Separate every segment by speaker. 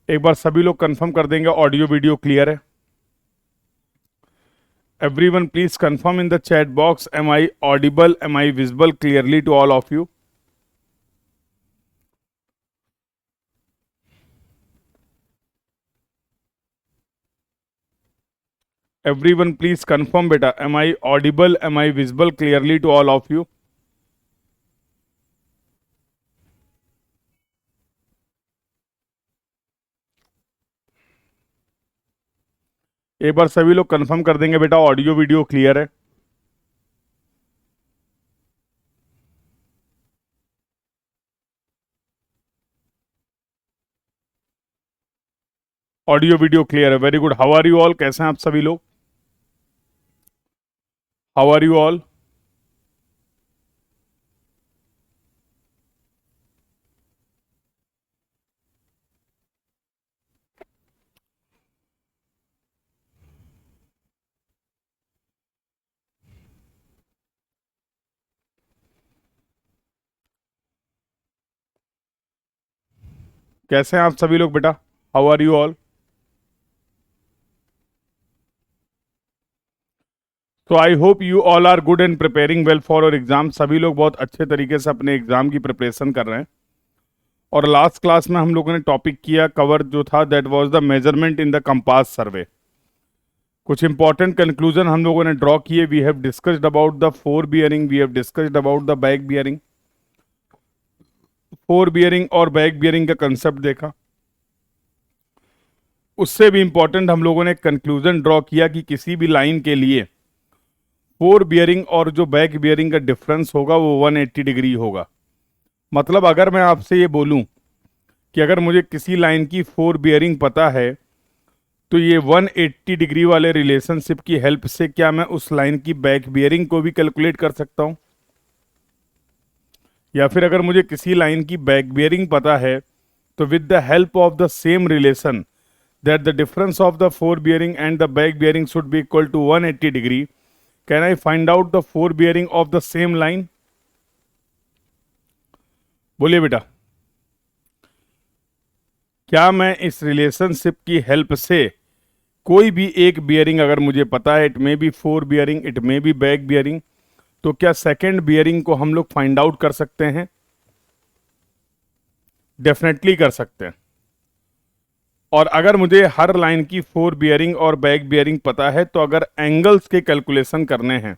Speaker 1: एक बार सभी लोग कंफर्म कर देंगे ऑडियो वीडियो क्लियर है। Everyone please confirm in the chat box, am I audible, am I visible clearly to all of you. Everyone please confirm बेटा, am I audible, am I visible clearly to all of you. एक बार सभी लोग confirm कर देंगे बेटा audio video clear है। Audio video clear है, very good. How are you all, कैसे हैं आप सभी लोग? How are you all? कैसे हैं आप सभी लोग बेटा? How are you all? तो I hope you all are good and preparing well for your exam. सभी लोग बहुत अच्छे तरीके से अपने एग्जाम की प्रिपरेशन कर रहे हैं। और लास्ट क्लास में हम लोगों ने टॉपिक किया कवर जो था, that was the measurement in the compass survey. कुछ इंपॉर्टेंट कंक्लूजन हम लोगों ने ड्रॉ किए। We have discussed about the fore bearing, we have discussed about the back bearing. Fore bearing और बैक बियरिंग का कंसेप्ट देखा। उससे भी इंपॉर्टेंट हम लोगों ने कंक्लूजन ड्रॉ किया कि किसी भी लाइन के लिए फोर बियरिंग और जो बैक बियरिंग का डिफरेंस होगा वो 180 डिग्री होगा। मतलब अगर मैं आपसे ये बोलूं कि अगर मुझे किसी लाइन की फोर बियरिंग पता है तो ये 180 डिग्री वाले रिलेशनशिप की हेल्प से क्या मैं उस लाइन की बैक बियरिंग को भी कैलकुलेट कर सकता हूं? या फिर अगर मुझे किसी लाइन की बैक बियरिंग पता है तो with the help of the same relation that the difference of the fore bearing and the back bearing should be equal to 180 degree, can I find out the fore bearing of the same line? बोलिए बेटा, क्या मैं इस relationship की help से कोई भी एक बियरिंग अगर मुझे पता है, it may be four bearing, it may be back bearing, तो क्या सेकेंड बियरिंग को हम लोग फाइंड आउट कर सकते हैं? डेफिनेटली कर सकते हैं। और अगर मुझे हर लाइन की फोर बियरिंग और बैक बियरिंग पता है तो अगर एंगल्स के कैलकुलेशन करने हैं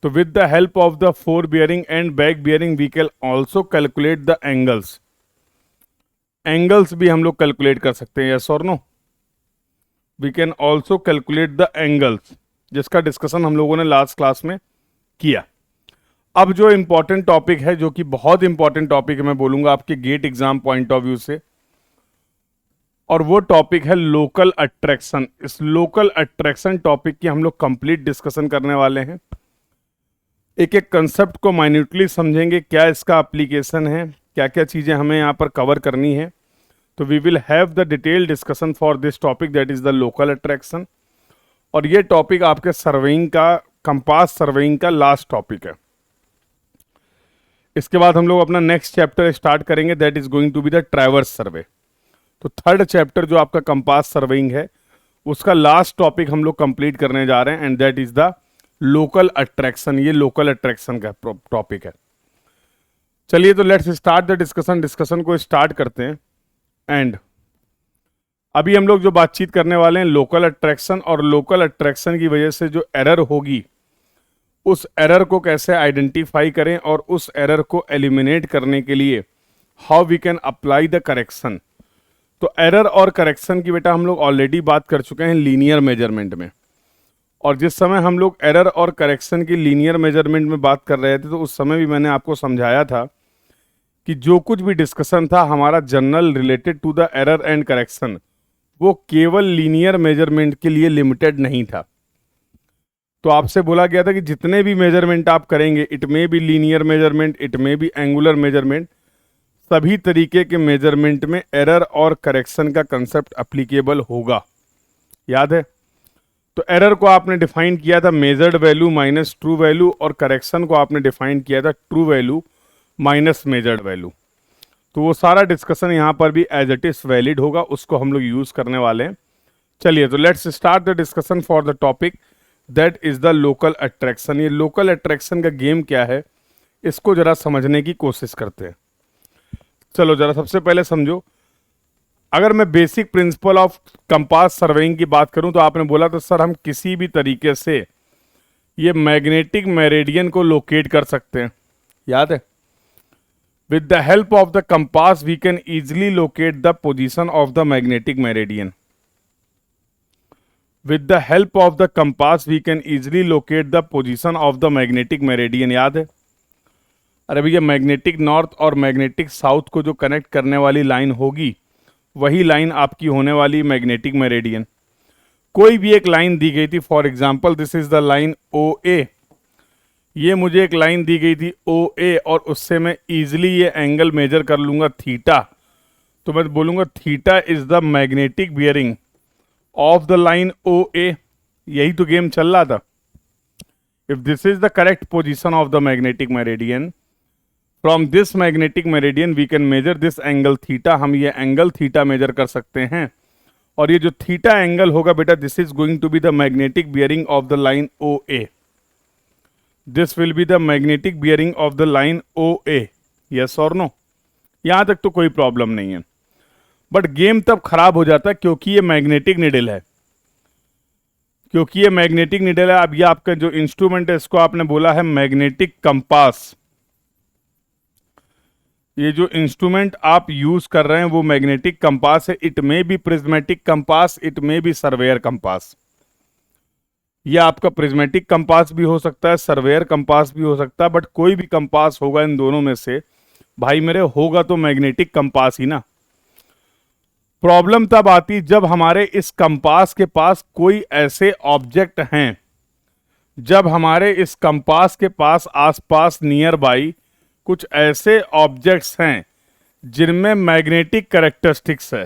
Speaker 1: तो with the help of the fore bearing and back bearing we can also calculate the angles. Angles भी हम लोग कैलकुलेट कर सकते हैं, यस और no? We can also calculate the angles, जिसका डिस्कशन हम लोगों ने लास्ट क्लास में किया। अब जो इंपॉर्टेंट टॉपिक है, जो कि बहुत इंपॉर्टेंट टॉपिक है, मैं बोलूंगा आपके GATE exam point of view से, और वो टॉपिक है लोकल अट्रैक्शन। इस लोकल अट्रैक्शन टॉपिक की हम लोग कंप्लीट डिस्कशन करने वाले हैं। एक एक कंसेप्ट को माइन्यूटली समझेंगे, क्या इसका एप्लीकेशन है, क्या क्या चीजें हमें यहाँ पर कवर करनी है। तो we will have the detail discussion for this topic, that is the local attraction. और ये टॉपिक आपके सर्वेइंग का, कंपास सर्वेइंग का लास्ट टॉपिक है। इसके बाद हम लोग अपना नेक्स्ट चैप्टर स्टार्ट करेंगे, that is going to be the traverse survey. तो थर्ड चैप्टर जो आपका कंपास सर्वेइंग है उसका लास्ट टॉपिक हम लोग कंप्लीट करने जा रहे हैं, and that is the local attraction. ये लोकल अट्रैक्शन का टॉपिक है। चलिए तो let's start the discussion. Discussion को स्टार्ट करते हैं। एंड अभी हम लोग जो बातचीत करने वाले हैं लोकल अट्रैक्शन, और लोकल अट्रैक्शन की वजह से जो एरर होगी उस एरर को कैसे आइडेंटिफाई करें, और उस एरर को एलिमिनेट करने के लिए how we can apply the correction. तो एरर और करेक्शन की बेटा हम लोग ऑलरेडी बात कर चुके हैं लीनियर मेजरमेंट में। और जिस समय हम लोग एरर और करेक्शन की लीनियर मेजरमेंट में बात कर रहे थे तो उस समय भी मैंने आपको समझाया था कि जो कुछ भी डिस्कशन था हमारा general related to the error and correction, वो केवल लीनियर मेजरमेंट के लिए लिमिटेड नहीं था। तो आपसे बोला गया था कि जितने भी मेजरमेंट आप करेंगे, it may be linear measurement, it may be angular measurement, सभी तरीके के मेजरमेंट में एरर और करेक्शन का कंसेप्ट एप्लीकेबल होगा। याद है? तो एरर को आपने डिफाइन किया था measured value minus true value, और करेक्शन को आपने डिफाइन किया था true value minus measured value. तो वो सारा डिस्कशन यहाँ पर भी एज इट इज वैलिड होगा, उसको हम लोग यूज करने वाले हैं। चलिए, तो let's start the discussion for the topic that is the local attraction. ये लोकल अट्रैक्शन का गेम क्या है, इसको जरा समझने की कोशिश करते हैं। चलो जरा सबसे पहले समझो, अगर मैं basic principle of compass surveying की बात करूं तो आपने बोला तो सर हम किसी भी तरीके से ये मैग्नेटिक मेरिडियन को लोकेट कर सकते हैं, याद है? With the help of the compass we can easily locate the position of the magnetic meridian. With the help of the compass we can easily locate the position of the magnetic meridian, याद है? अरे भैया, magnetic north और magnetic south को जो connect करने वाली line होगी वही लाइन आपकी होने वाली मैग्नेटिक मेरिडियन। कोई भी एक लाइन दी गई थी, for example this is the line O A, ये मुझे एक लाइन दी गई थी ओ ए, और उससे मैं इजिली ये एंगल मेजर कर लूंगा थीटा। तो मैं बोलूंगा theta is the magnetic bearing of the line O A. यही तो गेम चल रहा था। If this is the correct position of the magnetic meridian, from this magnetic meridian we can measure this angle theta. हम ये angle theta major कर सकते हैं, और ये जो थीटा एंगल होगा बेटा, this is going to be the magnetic bearing of the line O A. This will be the magnetic bearing of the line O A. Yes और नो? यहां तक तो कोई प्रॉब्लम नहीं है, बट गेम तब खराब हो जाता है क्योंकि ये मैग्नेटिक निडल है। क्योंकि ये मैग्नेटिक निडल है, अब ये आपका जो इंस्ट्रूमेंट है इसको आपने बोला है मैग्नेटिक कंपास। ये जो इंस्ट्रूमेंट आप यूज कर रहे हैं वो मैग्नेटिक कंपास है। It may be prismatic compass, it may be surveyor compass. ये आपका प्रिज्मेटिक कंपास भी हो सकता है, सर्वेयर कंपास भी हो सकता है, बट कोई भी कंपास होगा इन दोनों में से भाई मेरे, होगा तो मैग्नेटिक कंपास ही ना। प्रॉब्लम तब आती जब हमारे इस कंपास के पास कोई ऐसे ऑब्जेक्ट हैं, जब हमारे इस कंपास के पास आसपास नियर बाई कुछ ऐसे ऑब्जेक्ट्स हैं जिनमें मैग्नेटिक कैरेक्टरिस्टिक्स है।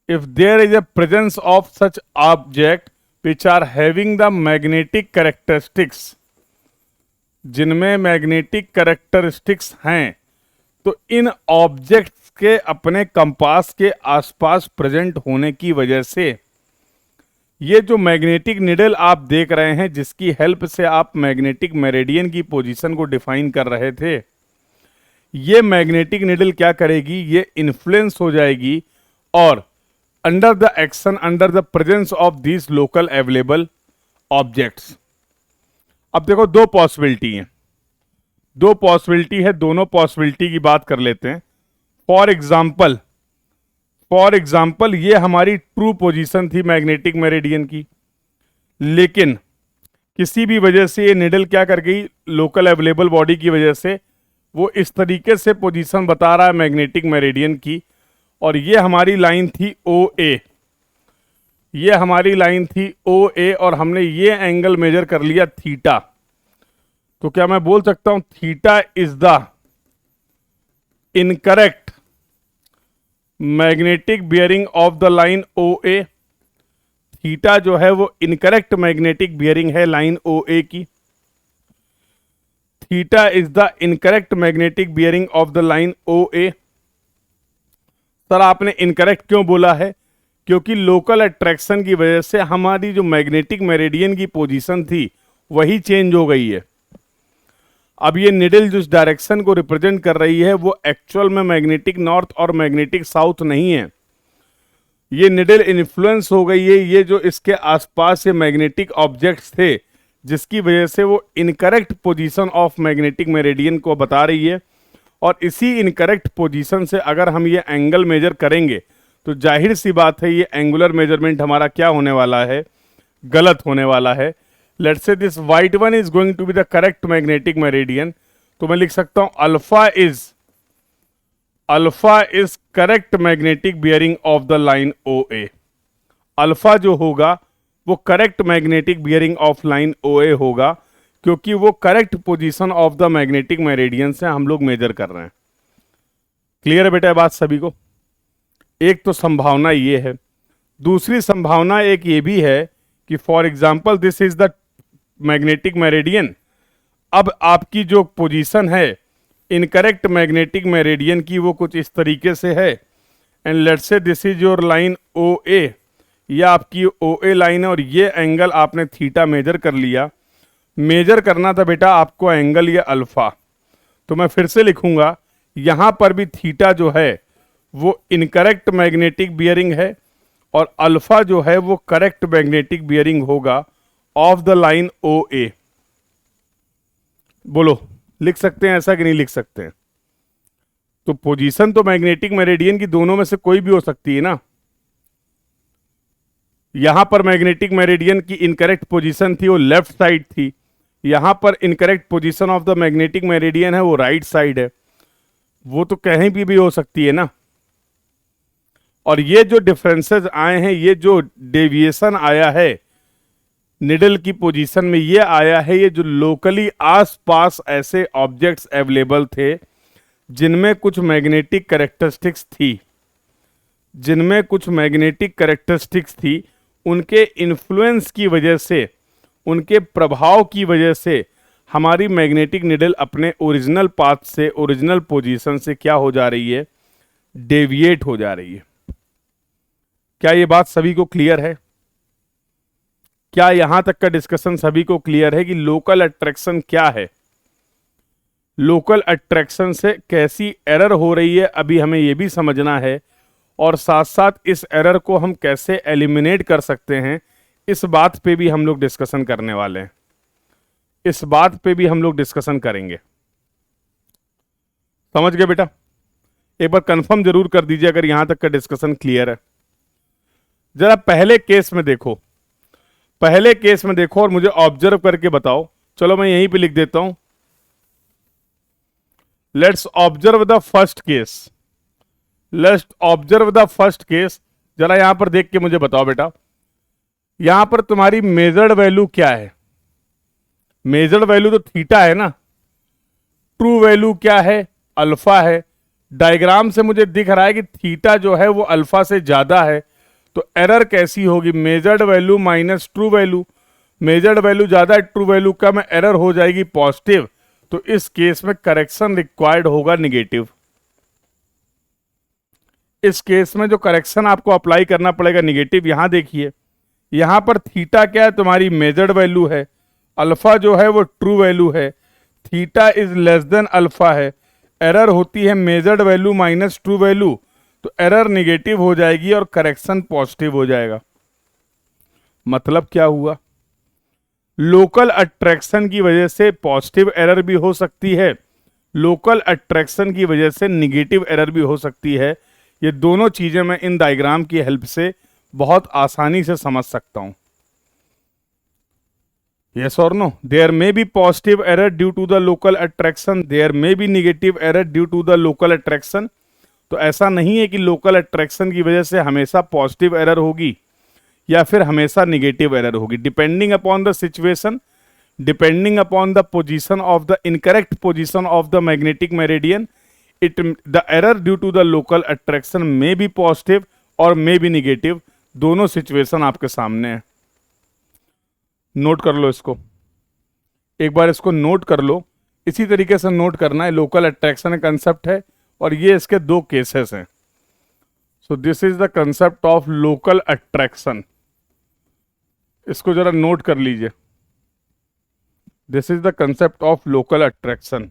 Speaker 1: If there is a presence of such object which are having the magnetic characteristics, जिनमें मैग्नेटिक कैरेक्टरिस्टिक्स हैं, तो इन ऑब्जेक्ट्स के अपने कंपास के आसपास प्रेजेंट होने की वजह से ये जो मैग्नेटिक निडल आप देख रहे हैं, जिसकी हेल्प से आप मैग्नेटिक मेरिडियन की पोजीशन को डिफाइन कर रहे थे, ये मैग्नेटिक निडल क्या करेगी, ये इन्फ्लुएंस हो जाएगी और under the action, under the presence of these local available objects. अब देखो दो पॉसिबिलिटी है, दो पॉसिबिलिटी है, दोनों पॉसिबिलिटी की बात कर लेते हैं। फॉर एग्जाम्पल ये हमारी ट्रू पोजीशन थी मैग्नेटिक मेरिडियन की, लेकिन किसी भी वजह से ये निडल क्या कर गई, लोकल अवेलेबल बॉडी की वजह से वो इस तरीके से पोजीशन बता रहा है मैग्नेटिक मेरिडियन की, और ये हमारी लाइन थी ओ ए, ये हमारी लाइन थी ओ ए, और हमने ये एंगल मेजर कर लिया थीटा। तो क्या मैं बोल सकता हूं theta is the incorrect magnetic bearing of the line O A? Theta जो है वो इनकरेक्ट मैग्नेटिक बियरिंग है लाइन ओ ए की। Theta is the incorrect magnetic bearing of the line O A. Sir आपने इनकरेक्ट क्यों बोला है? क्योंकि लोकल अट्रैक्शन की वजह से हमारी जो मैग्नेटिक मेरिडियन की पोजीशन थी वही चेंज हो गई है। अब ये निडल जिस डायरेक्शन को रिप्रेजेंट कर रही है वो एक्चुअल में मैग्नेटिक नॉर्थ और मैग्नेटिक साउथ नहीं है। ये निडल इन्फ्लुएंस हो गई है, ये जो इसके आसपास ये मैग्नेटिक ऑब्जेक्ट्स थे, जिसकी वजह से वो incorrect position of magnetic meridian को बता रही है। और इसी इनकरेक्ट पोजीशन से अगर हम ये एंगल मेजर करेंगे तो जाहिर सी बात है ये एंगुलर मेजरमेंट हमारा क्या होने वाला है, गलत होने वाला है। Let's say this white one is going to be the correct magnetic meridian, तो मैं लिख सकता हूं alpha is correct magnetic bearing of the line O A. Alpha जो होगा वो correct magnetic bearing of line O A होगा, क्योंकि वो correct position of the magnetic meridian से हम लोग मेजर कर रहे हैं। क्लियर है बेटा बात सभी को? एक तो संभावना ये है, दूसरी संभावना एक ये भी है कि for example this is the magnetic meridian. अब आपकी जो पोजीशन है इनकरेक्ट मैग्नेटिक मेरिडियन की वो कुछ इस तरीके से है, and let's say this is your line O A, यह आपकी ओ ए लाइन है और ये एंगल आपने थीटा मेजर कर लिया। मेजर करना था बेटा आपको एंगल ये अल्फा, तो मैं फिर से लिखूंगा, यहां पर भी थीटा जो है वो इनकरेक्ट मैग्नेटिक बियरिंग है और अल्फा जो है वो करेक्ट मैग्नेटिक बियरिंग होगा ऑफ द लाइन ओ ए। बोलो, लिख सकते हैं ऐसा कि नहीं लिख सकते हैं? तो पोजीशन तो मैग्नेटिक मेरिडियन की दोनों में से कोई भी हो सकती है ना। यहां पर मैग्नेटिक मेरिडियन की इनकरेक्ट पोजीशन थी, वो लेफ्ट साइड थी। यहां पर incorrect position of the magnetic meridian है, वो राइट साइड है। वो तो कहीं भी हो सकती है ना। और ये जो डिफरेंसेस आए हैं, ये जो डेविएशन आया है निडल की पोजीशन में, ये आया है ये जो लोकली आसपास ऐसे ऑब्जेक्ट्स अवेलेबल थे जिनमें कुछ मैग्नेटिक कैरेक्टरिस्टिक्स थी, जिनमें कुछ मैग्नेटिक कैरेक्टरिस्टिक्स थी, उनके इन्फ्लुएंस की वजह से, उनके प्रभाव की वजह से हमारी मैग्नेटिक निडल अपने ओरिजिनल पाथ से, ओरिजिनल पोजीशन से क्या हो जा रही है? डेविएट हो जा रही है। क्या ये बात सभी को क्लियर है? क्या यहां तक का डिस्कशन सभी को क्लियर है कि लोकल अट्रैक्शन क्या है? लोकल अट्रैक्शन से कैसी एरर हो रही है अभी हमें यह भी समझना है, और साथ साथ इस एरर को हम कैसे एलिमिनेट कर सकते हैं, इस बात पे भी हम लोग डिस्कशन करने वाले हैं। इस बात पे भी हम लोग डिस्कशन करेंगे। समझ गए बेटा? एक बार कंफर्म जरूर कर दीजिए अगर यहां तक का डिस्कशन क्लियर है। जरा पहले केस में देखो, पहले केस में देखो और मुझे ऑब्जर्व करके बताओ। चलो मैं यहीं पे लिख देता हूं, let's observe the first case. Let's observe the first case. जरा यहां पर देख के मुझे बताओ बेटा, यहां पर तुम्हारी मेजर्ड वैल्यू क्या है? मेजर्ड वैल्यू तो थीटा है ना। ट्रू वैल्यू क्या है? अल्फा है। डायग्राम से मुझे दिख रहा है कि थीटा जो है वो अल्फा से ज्यादा है, तो एरर कैसी होगी? Measured value minus true value. Measured value ज्यादा है, ट्रू वैल्यू कम है, एरर हो जाएगी पॉजिटिव। तो इस केस में करेक्शन रिक्वायर्ड होगा निगेटिव। इस केस में जो करेक्शन आपको अप्लाई करना पड़ेगा निगेटिव। यहां देखिए, यहां पर थीटा क्या है? तुम्हारी मेजर्ड वैल्यू है। अल्फा जो है वो ट्रू वैल्यू है। Theta is less than alpha है। एरर होती है measured value minus true value, तो एरर निगेटिव हो जाएगी और करेक्शन पॉजिटिव हो जाएगा। मतलब क्या हुआ? लोकल अट्रैक्शन की वजह से पॉजिटिव एरर भी हो सकती है, लोकल अट्रैक्शन की वजह से निगेटिव एरर भी हो सकती है। ये दोनों चीजें मैं इन डायग्राम की हेल्प से बहुत आसानी से समझ सकता हूं। Yes or no? There may be positive error due to the local attraction. There may be negative error due to the local attraction. तो ऐसा नहीं है कि लोकल अट्रैक्शन की वजह से हमेशा पॉजिटिव एरर होगी या फिर हमेशा निगेटिव एरर होगी। Depending upon the situation, depending upon the position of the incorrect position of the magnetic meridian, it the error due to the local attraction may be positive और may be negative. दोनों situation आपके सामने है। Note कर लो इसको, एक बार इसको note कर लो। इसी तरीके से नोट करना है। लोकल अट्रैक्शन कंसेप्ट है और ये इसके दो केसेस हैं। So this is the concept of local attraction. इसको जरा नोट कर लीजिए। This is the concept of local attraction.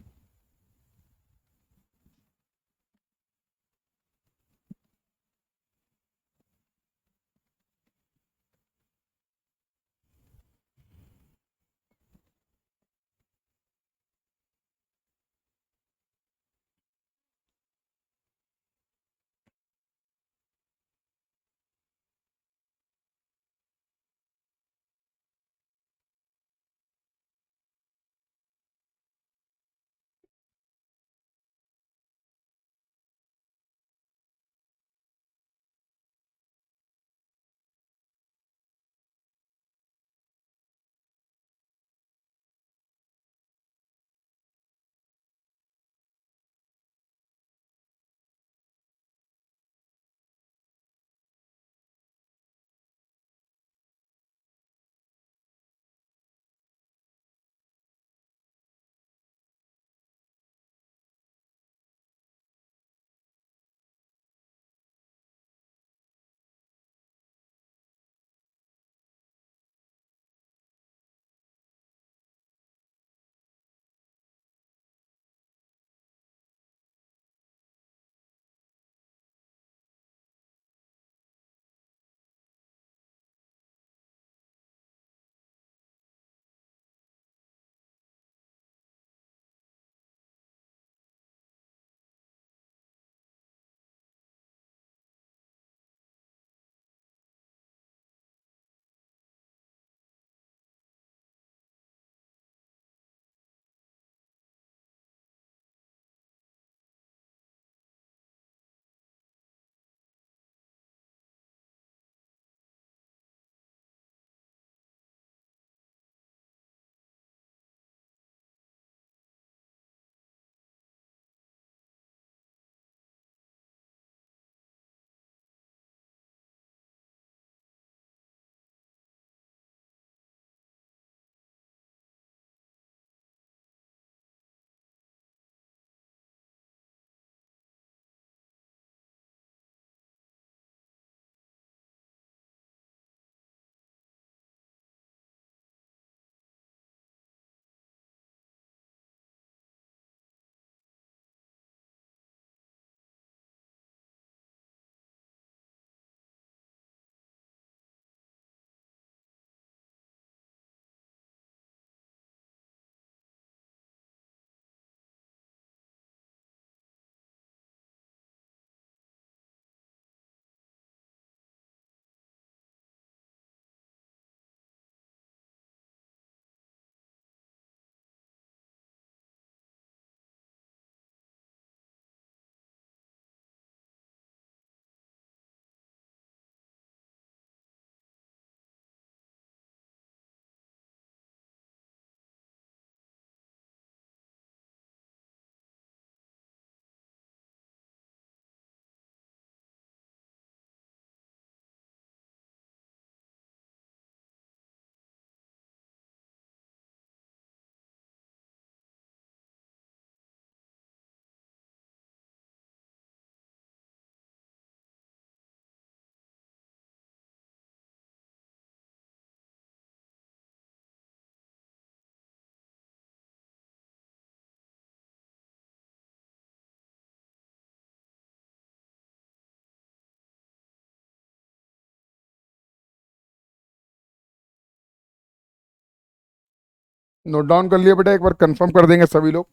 Speaker 1: Note down कर लिया बेटा, एक बार कंफर्म कर देंगे सभी लोग।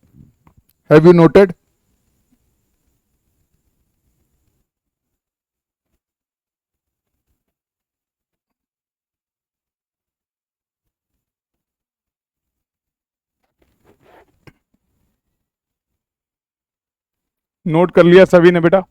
Speaker 1: Have you noted? नोट कर लिया सभी ने बेटा?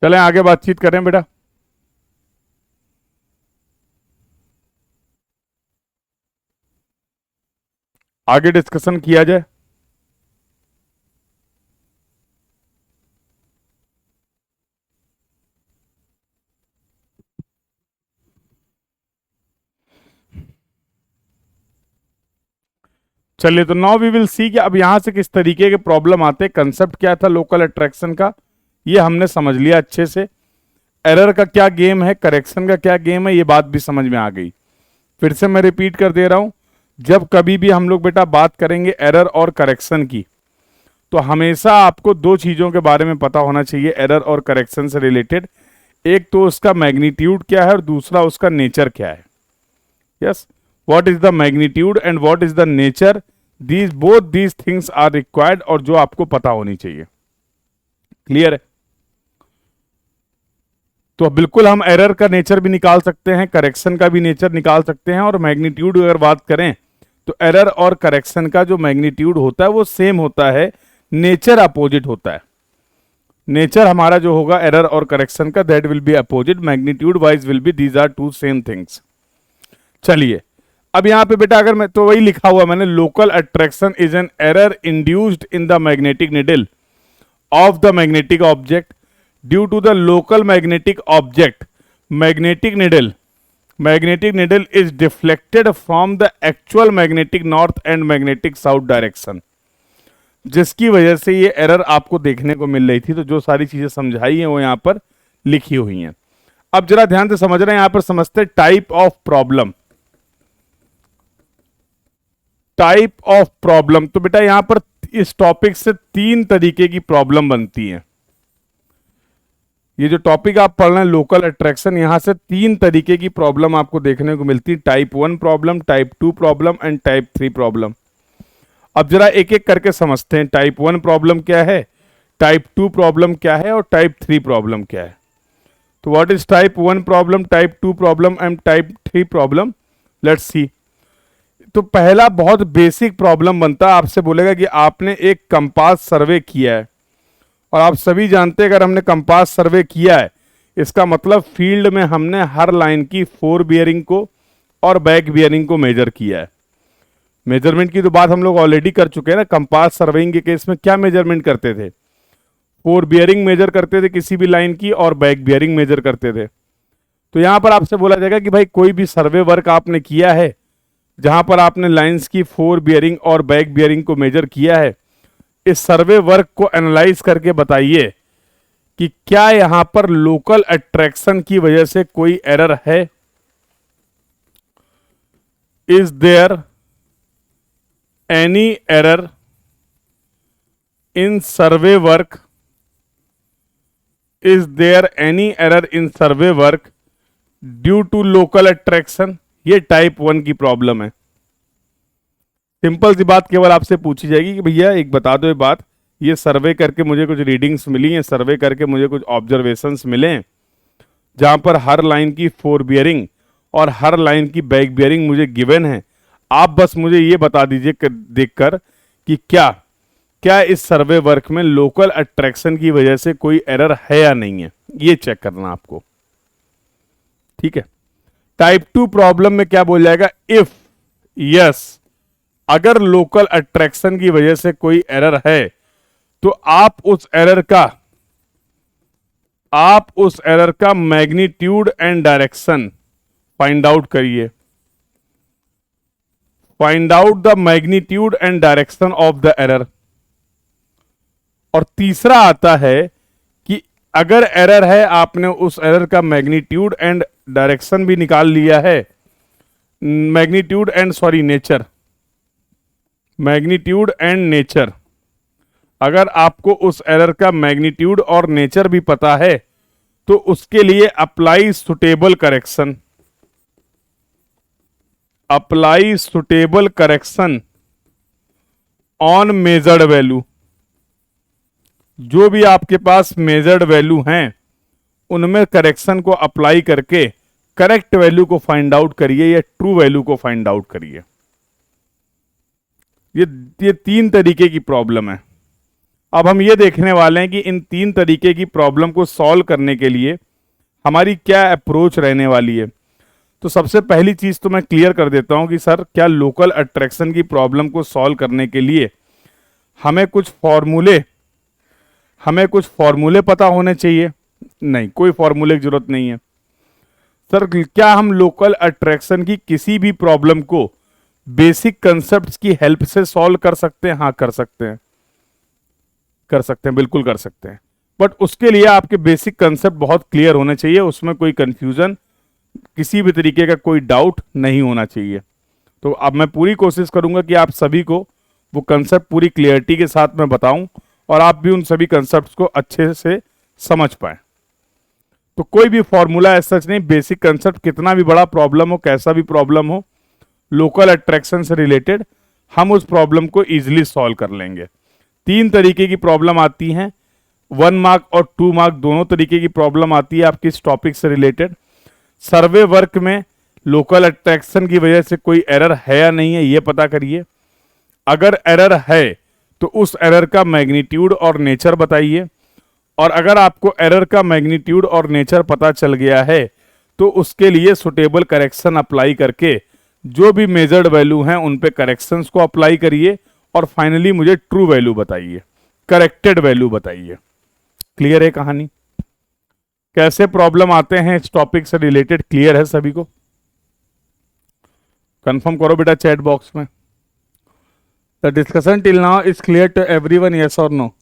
Speaker 1: चलें आगे बातचीत करें बेटा। आगे डिस्कशन किया जाए। चलिए, तो नाउ वी विल सी कि अब यहां से किस तरीके के प्रॉब्लम आते हैं। कंसेप्ट क्या था लोकल अट्रैक्शन का, ये हमने समझ लिया अच्छे से। एरर का क्या गेम है, करेक्शन का क्या गेम है, ये बात भी समझ में आ गई। फिर से मैं रिपीट कर दे रहा हूं, जब कभी भी हम लोग बेटा बात करेंगे एरर और करेक्शन की, तो हमेशा आपको दो चीजों के बारे में पता होना चाहिए एरर और करेक्शन से रिलेटेड। एक तो उसका मैग्नीट्यूड क्या है और दूसरा उसका नेचर क्या है। Yes, what is the magnitude and what is the nature, these both these things are required, और जो आपको पता होनी चाहिए। क्लियर है? तो बिल्कुल हम एरर का नेचर भी निकाल सकते हैं, करेक्शन का भी नेचर निकाल सकते हैं। और मैग्नीट्यूड अगर बात करें तो एरर और करेक्शन का जो मैग्नीट्यूड होता है वो सेम होता है, नेचर अपोजिट होता है। नेचर हमारा जो होगा एरर और करेक्शन का, that will be opposite, magnitude wise will be, these are two same things. चलिए, अब यहां पे बेटा अगर मैं तो वही लिखा हुआ मैंने, local attraction is an error induced in the magnetic needle of the magnetic object due to the local magnetic object magnetic needle is deflected from the actual magnetic north and magnetic south direction, जिसकी वजह से ये error आपको देखने को मिल रही थी। तो जो सारी चीजें समझाई हैं वो यहां पर लिखी हुई हैं। अब जरा ध्यान से समझ रहे हैं, यहां पर समझते हैं type of problem. Type of problem, तो बेटा यहां पर इस टॉपिक से तीन तरीके की प्रॉब्लम बनती है। ये जो टॉपिक आप पढ़ रहे हैं लोकल अट्रैक्शन, यहां से तीन तरीके की प्रॉब्लम आपको देखने को मिलती है। Type 1 problem, type 2 problem and type 3 problem. अब जरा एक एक करके समझते हैं, टाइप 1 प्रॉब्लम क्या है, टाइप 2 प्रॉब्लम क्या है और टाइप 3 प्रॉब्लम क्या है। तो what is type 1 problem, type 2 problem and type 3 problem, let's see. तो पहला बहुत बेसिक प्रॉब्लम बनता है, आपसे बोलेगा कि आपने एक कंपास सर्वे किया है, और आप सभी जानते हैं अगर हमने कंपास सर्वे किया है इसका मतलब फील्ड में हमने हर लाइन की फोर बियरिंग को और बैक बियरिंग को मेजर किया है। मेजरमेंट की तो बात हम लोग ऑलरेडी कर चुके हैं ना। कंपास सर्वेइंग के केस में क्या मेजरमेंट करते थे, फोर बियरिंग मेजर करते थे किसी भी लाइन की और बैक बियरिंग मेजर करते थे। तो यहां पर आपसे बोला जाएगा कि भाई कोई भी सर्वे वर्क आपने किया है जहां पर आपने लाइंस की फोर बियरिंग और बैक बियरिंग को मेजर किया है, इस सर्वे वर्क को एनालाइज करके बताइए कि क्या यहां पर लोकल अट्रैक्शन की वजह से कोई एरर है। Is there any error in survey work, is there any error in survey work due to local attraction. ये टाइप 1 की प्रॉब्लम है। सिंपल सी बात केवल आपसे पूछी जाएगी कि भैया एक बता दो ये बात, ये सर्वे करके मुझे कुछ रीडिंग्स मिली हैं, सर्वे करके मुझे कुछ ऑब्जर्वेशंस मिले हैं जहां पर हर लाइन की फोर बियरिंग और हर लाइन की बैक बियरिंग मुझे गिवन है। आप बस मुझे ये बता दीजिए देखकर कि क्या क्या इस सर्वे वर्क में लोकल अट्रैक्शन की वजह से कोई एरर है या नहीं है, ये चेक करना आपको। ठीक है। टाइप 2 प्रॉब्लम में क्या बोल जाएगा, इफ यस, अगर लोकल अट्रैक्शन की वजह से कोई एरर है तो आप उस एरर का magnitude and direction find out करिए। Find out the magnitude and direction of the error. और तीसरा आता है कि अगर एरर है, आपने उस एरर का मैग्नीट्यूड एंड डायरेक्शन भी निकाल लिया है, magnitude and sorry nature, magnitude and nature. अगर आपको उस एरर का मैग्नीट्यूड और नेचर भी पता है तो उसके लिए apply suitable correction, apply suitable correction on measured value. जो भी आपके पास मेजर्ड वैल्यू हैं उनमें करेक्शन को अप्लाई करके करेक्ट वैल्यू को फाइंड आउट करिए या ट्रू वैल्यू को फाइंड आउट करिए। ये तीन तरीके की प्रॉब्लम है। अब हम ये देखने वाले हैं कि इन तीन तरीके की प्रॉब्लम को सॉल्व करने के लिए हमारी क्या अप्रोच रहने वाली है। तो सबसे पहली चीज तो मैं क्लियर कर देता हूं कि सर क्या लोकल अट्रैक्शन की प्रॉब्लम को सॉल्व करने के लिए हमें कुछ फॉर्मूले पता होने चाहिए? नहीं, कोई फॉर्मूले की जरूरत नहीं है। सर क्या हम लोकल अट्रैक्शन की किसी भी प्रॉब्लम को बेसिक कंसेप्ट्स की हेल्प से सॉल्व कर सकते हैं? हाँ, कर सकते हैं, बिल्कुल कर सकते हैं। बट उसके लिए आपके बेसिक कंसेप्ट बहुत क्लियर होने चाहिए, उसमें कोई कंफ्यूजन, किसी भी तरीके का कोई डाउट नहीं होना चाहिए। तो अब मैं पूरी कोशिश करूंगा कि आप सभी को वो कंसेप्ट पूरी क्लियरिटी के साथ मैं बताऊं और आप भी उन सभी कंसेप्ट्स को अच्छे से समझ पाए। तो कोई भी फॉर्मूला ऐसा सच नहीं, बेसिक कंसेप्ट कितना भी बड़ा प्रॉब्लम हो, कैसा भी प्रॉब्लम हो, लोकल अट्रैक्शन से रिलेटेड हम उस प्रॉब्लम को इजीली सॉल्व कर लेंगे। तीन तरीके की प्रॉब्लम आती हैं, 1 मार्क और 2 मार्क दोनों तरीके की प्रॉब्लम आती है आपकी इस टॉपिक से रिलेटेड। सर्वे वर्क में लोकल अट्रैक्शन की वजह से कोई एरर है या नहीं है ये पता करिए। अगर एरर है तो उस एरर का मैग्नीट्यूड और नेचर बताइए, और अगर आपको एरर का मैग्नीट्यूड और नेचर पता चल गया है तो उसके लिए सुटेबल करेक्शन अप्लाई करके जो भी मेजर्ड वैल्यू हैं उन पे करेक्शंस को अप्लाई करिए और फाइनली मुझे ट्रू वैल्यू बताइए, करेक्टेड वैल्यू बताइए। क्लियर है कहानी? कैसे प्रॉब्लम आते हैं इस टॉपिक से रिलेटेड क्लियर है सभी को? कंफर्म करो बेटा चैट बॉक्स में। The discussion till now is clear to everyone, yes और no?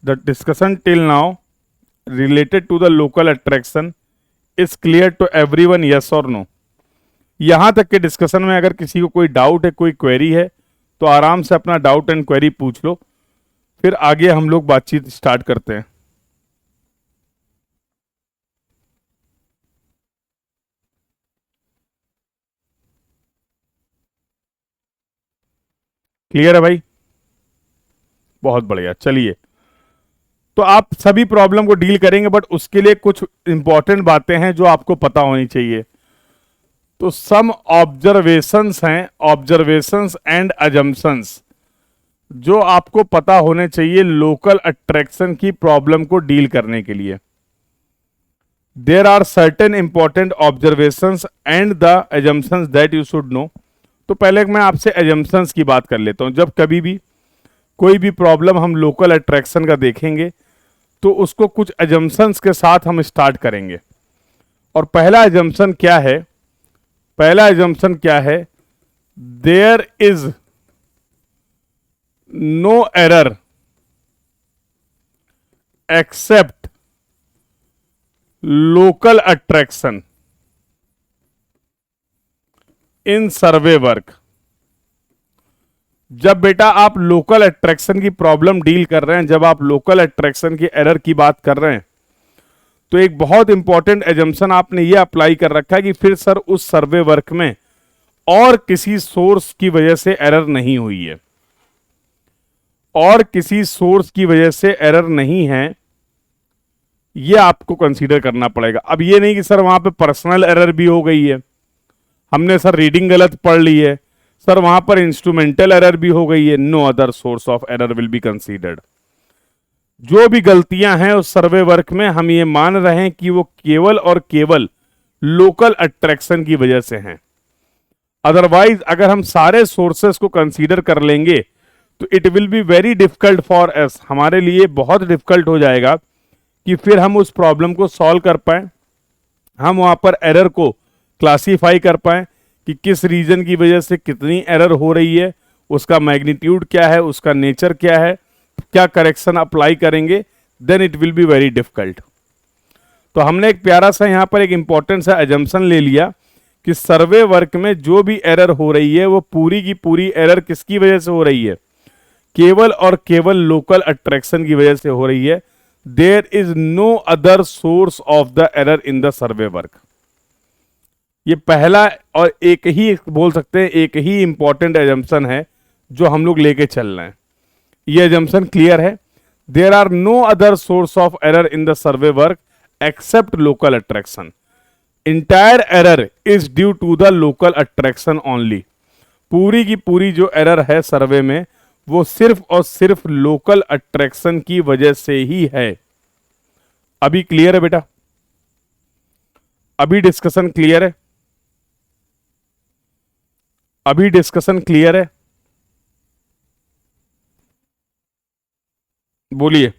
Speaker 1: The discussion till now related to the local attraction is clear to everyone, yes or no? यहां तक के डिस्कशन में अगर किसी को कोई डाउट है, कोई क्वेरी है तो आराम से अपना डाउट एंड क्वेरी पूछ लो, फिर आगे हम लोग बातचीत स्टार्ट करते हैं। क्लियर है भाई? बहुत बढ़िया। चलिए, तो आप सभी प्रॉब्लम को डील करेंगे बट उसके लिए कुछ इंपॉर्टेंट बातें हैं जो आपको पता होनी चाहिए। तो सम ऑब्जर्वेशंस हैं, ऑब्जर्वेशंस एंड अजम्पशंस जो आपको पता होने चाहिए लोकल अट्रैक्शन की प्रॉब्लम को डील करने के लिए। There are certain important observations and the assumptions that you should know. तो पहले मैं आपसे अजम्पशंस की बात कर लेता हूं। जब कभी भी कोई भी प्रॉब्लम हम लोकल अट्रैक्शन का देखेंगे तो उसको कुछ अजम्पशंस के साथ हम स्टार्ट करेंगे। और पहला अजम्पशन क्या है? पहला अजम्पशन क्या है? There is no error except local attraction in survey work. जब बेटा आप लोकल अट्रैक्शन की प्रॉब्लम डील कर रहे हैं, जब आप लोकल अट्रैक्शन की एरर की बात कर रहे हैं, तो एक बहुत इंपॉर्टेंट एजम्पशन आपने ये अप्लाई कर रखा है कि फिर सर उस सर्वे वर्क में और किसी सोर्स की वजह से एरर नहीं हुई है, और किसी सोर्स की वजह से एरर नहीं है, ये आपको कंसीडर करना पड़ेगा। अब ये नहीं कि सर वहां पे पर्सनल एरर भी हो गई है, हमने सर रीडिंग गलत पढ़ ली है, सर वहां पर इंस्ट्रूमेंटल एरर भी हो गई है। No other source of error will be considered. जो भी गलतियां हैं उस सर्वे वर्क में हम ये मान रहे हैं कि वो केवल और केवल लोकल अट्रैक्शन की वजह से हैं। अदरवाइज अगर हम सारे सोर्सेस को कंसीडर कर लेंगे तो it will be very difficult for us, हमारे लिए बहुत डिफिकल्ट हो जाएगा कि फिर हम उस प्रॉब्लम को सॉल्व कर पाए, हम वहां पर एरर को क्लासीफाई कर पाए कि किस रीजन की वजह से कितनी एरर हो रही है, उसका मैग्नीट्यूड क्या है, उसका नेचर क्या है, क्या करेक्शन अप्लाई करेंगे, then it will be very difficult. तो हमने एक प्यारा सा यहाँ पर एक इंपॉर्टेंट सा एजम्पशन ले लिया कि सर्वे वर्क में जो भी एरर हो रही है वो पूरी की पूरी एरर किसकी वजह से हो रही है, केवल और केवल लोकल अट्रैक्शन की वजह से हो रही है। There is no other source of the error in the survey work. ये पहला और एक ही बोल सकते हैं, एक ही इंपॉर्टेंट एजम्पशन है जो हम लोग लेके चल रहे हैं। ये एजम्पशन क्लियर है? There are no other source of error in the survey work except local attraction. Entire error is due to the local attraction only. पूरी की पूरी जो एरर है सर्वे में वो सिर्फ और सिर्फ लोकल अट्रैक्शन की वजह से ही है। अभी क्लियर है बेटा? अभी डिस्कशन क्लियर है? अभी डिस्कशन क्लियर है? बोलिए,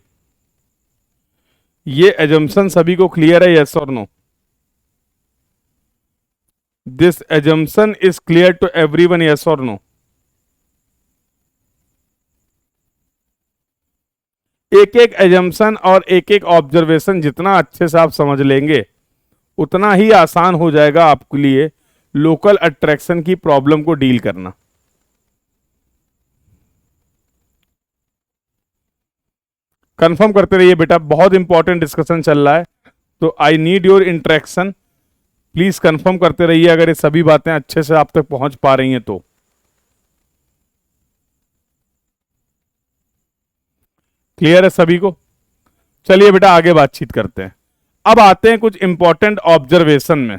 Speaker 1: ये एजम्पशन सभी को क्लियर है? यस और no? This assumption is clear to everyone? Yes और नो? एक एक एजम्पशन और एक एक ऑब्जर्वेशन जितना अच्छे से आप समझ लेंगे उतना ही आसान हो जाएगा आपके लिए लोकल अट्रैक्शन की प्रॉब्लम को डील करना। कंफर्म करते रहिए बेटा, बहुत इंपॉर्टेंट डिस्कशन चल रहा है, तो I need your interaction. Please confirm करते रहिए अगर ये सभी बातें अच्छे से आप तक पहुंच पा रही हैं तो। क्लियर है सभी को? चलिए बेटा आगे बातचीत करते हैं। अब आते हैं कुछ इंपॉर्टेंट ऑब्जर्वेशन में।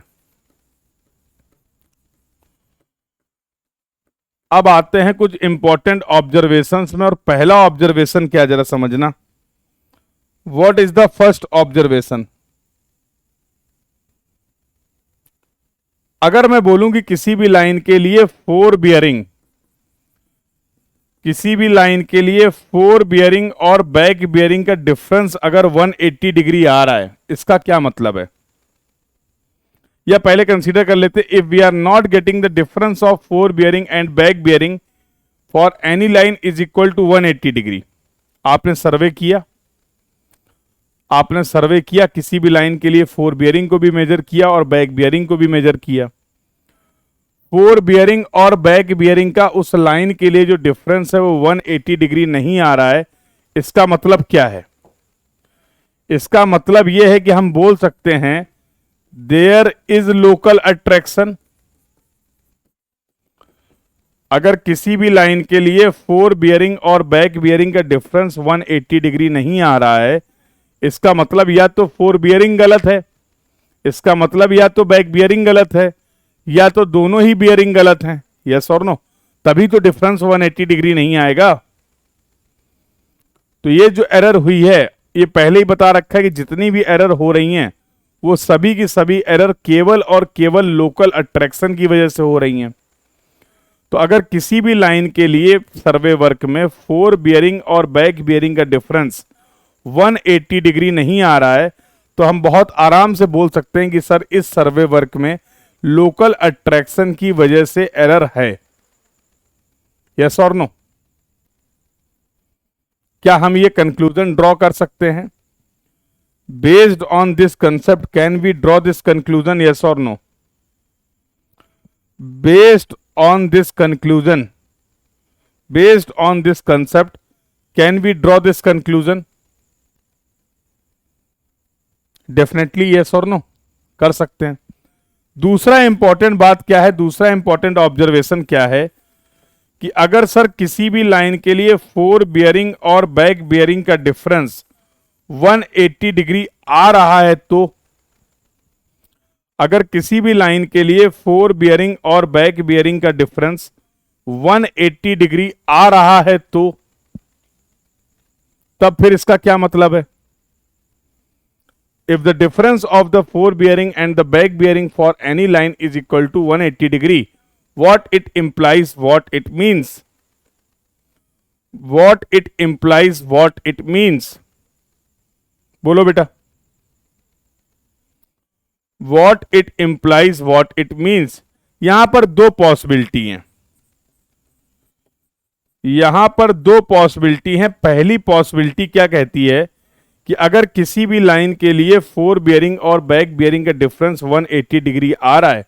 Speaker 1: अब आते हैं कुछ इंपॉर्टेंट ऑब्जर्वेशंस में, और पहला ऑब्जर्वेशन क्या जरा समझना। What is the first observation? अगर मैं बोलूं कि किसी भी लाइन के लिए फोर बियरिंग, किसी भी लाइन के लिए फोर बियरिंग और बैक बियरिंग का डिफरेंस अगर 180 डिग्री आ रहा है, इसका क्या मतलब है? या पहले कंसीडर कर लेते, if we are not getting the difference of fore bearing and back bearing for any line is equal to 180 degree. आपने सर्वे किया, आपने सर्वे किया किसी भी लाइन के लिए फोर बियरिंग को भी मेजर किया और बैक बियरिंग को भी मेजर किया। फोर बियरिंग और बैक बियरिंग का उस लाइन के लिए जो डिफरेंस है वो 180 डिग्री नहीं आ रहा है। इसका मतलब क्या है? इसका मतलब यह है कि हम बोल सकते हैं देयर इज लोकल अट्रैक्शन। अगर किसी भी लाइन के लिए फोर बियरिंग और बैक बियरिंग का डिफरेंस 180 डिग्री नहीं आ रहा है, इसका मतलब या तो फोर बियरिंग गलत है, इसका मतलब या तो बैक बियरिंग गलत है, या तो दोनों ही बियरिंग गलत हैं। यस और नो? तभी तो डिफरेंस 180 डिग्री नहीं आएगा। तो ये जो एरर हुई है, ये पहले ही बता रखा है कि जितनी भी एरर हो रही हैं वो सभी की सभी एरर केवल और केवल लोकल अट्रैक्शन की वजह से हो रही हैं। तो अगर किसी भी लाइन के लिए सर्वे वर्क में फोर बियरिंग और बैक बियरिंग का डिफरेंस 180 डिग्री नहीं आ रहा है, तो हम बहुत आराम से बोल सकते हैं कि सर इस सर्वे वर्क में लोकल अट्रैक्शन की वजह से एरर है। यस और नो? क्या हम ये कंक्लूजन ड्रॉ कर सकते हैं? Based on this concept can we draw this conclusion? Yes और no? Based on this conclusion, based on this concept can we draw this conclusion? Definitely yes और नो कर सकते हैं। दूसरा इंपॉर्टेंट बात क्या है, दूसरा इंपॉर्टेंट ऑब्जर्वेशन क्या है कि अगर सर किसी भी लाइन के लिए फोर बियरिंग और बैक बियरिंग का डिफरेंस 180 डिग्री आ रहा है, तो अगर किसी भी लाइन के लिए फोर बियरिंग और बैक बियरिंग का डिफरेंस 180 डिग्री आ रहा है, तो तब फिर इसका क्या मतलब है? If the difference of the fore bearing and the back bearing for any line is equal to 180 degree, what it implies, what it means, what it implies, what it means, बोलो बेटा, what it implies, what it means। यहां पर दो possibility हैं। यहां पर दो possibility है। पहली पॉसिबिलिटी क्या कहती है कि अगर किसी भी लाइन के लिए फोर बियरिंग और बैक बियरिंग का डिफरेंस 180 डिग्री आ रहा है,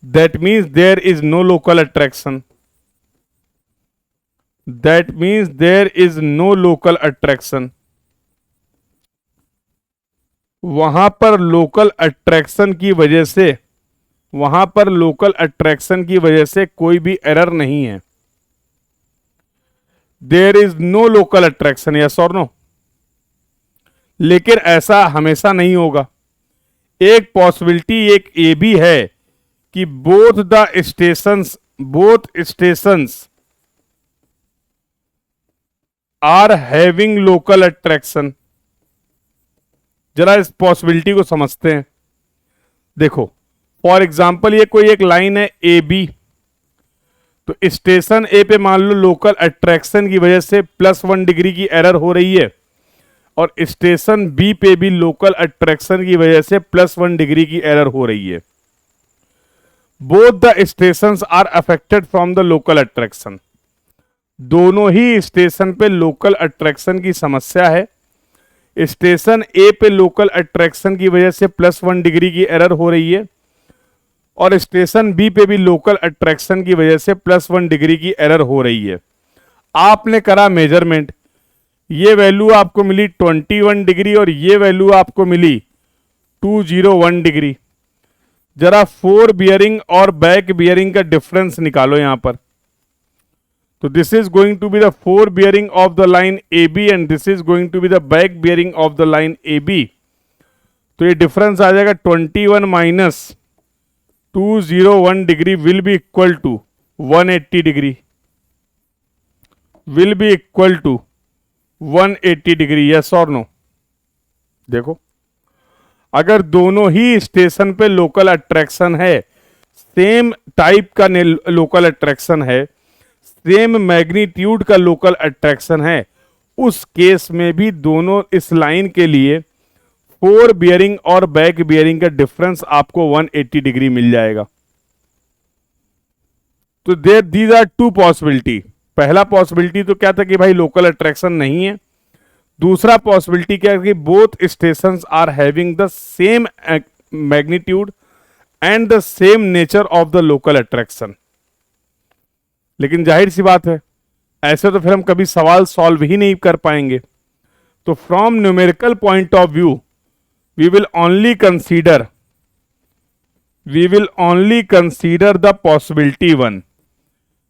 Speaker 1: that means there is no local attraction. That means there is no local attraction. वहां पर लोकल अट्रैक्शन की वजह से, वहां पर लोकल अट्रैक्शन की वजह से कोई भी एरर नहीं है। There is no local attraction, yes और नो। लेकिन ऐसा हमेशा नहीं होगा। एक पॉसिबिलिटी एक ये भी है कि both stations are having local attraction. जरा इस पॉसिबिलिटी को समझते हैं। देखो, फॉर एग्जाम्पल ये कोई एक लाइन है ए बी, तो स्टेशन ए पे मान लो लोकल अट्रैक्शन की वजह से +1 डिग्री की एरर हो रही है, और स्टेशन बी पे भी लोकल अट्रैक्शन की वजह से +1 डिग्री की एरर हो रही है। Both the stations are affected from the local attraction. दोनों ही स्टेशन पे लोकल अट्रैक्शन की समस्या है। स्टेशन ए पे लोकल अट्रैक्शन की वजह से +1 डिग्री की एरर हो रही है, और स्टेशन बी पे भी लोकल अट्रैक्शन की वजह से +1 डिग्री की एरर हो रही है। आपने करा मेजरमेंट, ये वैल्यू आपको मिली 21 डिग्री और ये वैल्यू आपको मिली 201 डिग्री। जरा फोर बियरिंग और बैक बियरिंग का डिफरेंस निकालो यहां पर। तो this is going to be the fore bearing of the line A B and this is going to be the back bearing of the line A B. तो ये difference आ जाएगा 21 minus 201 degree will be equal to 180 degree, will be equal to 180 degree, yes और no. देखो, अगर दोनों ही station पे लोकल अट्रैक्शन है, सेम टाइप का लोकल अट्रैक्शन है, सेम मैग्नीट्यूड का लोकल अट्रैक्शन है, उस केस में भी दोनों इस लाइन के लिए फोर बियरिंग और बैक बियरिंग का डिफरेंस आपको 180 डिग्री मिल जाएगा। तो there these are two possibility. पहला पॉसिबिलिटी तो क्या था कि भाई लोकल अट्रैक्शन नहीं है। दूसरा पॉसिबिलिटी क्या है कि both stations are having the same magnitude and the same nature of the local attraction. लेकिन जाहिर सी बात है, ऐसे तो फिर हम कभी सवाल सॉल्व ही नहीं कर पाएंगे। तो from numerical point of view we will only consider the possibility 1।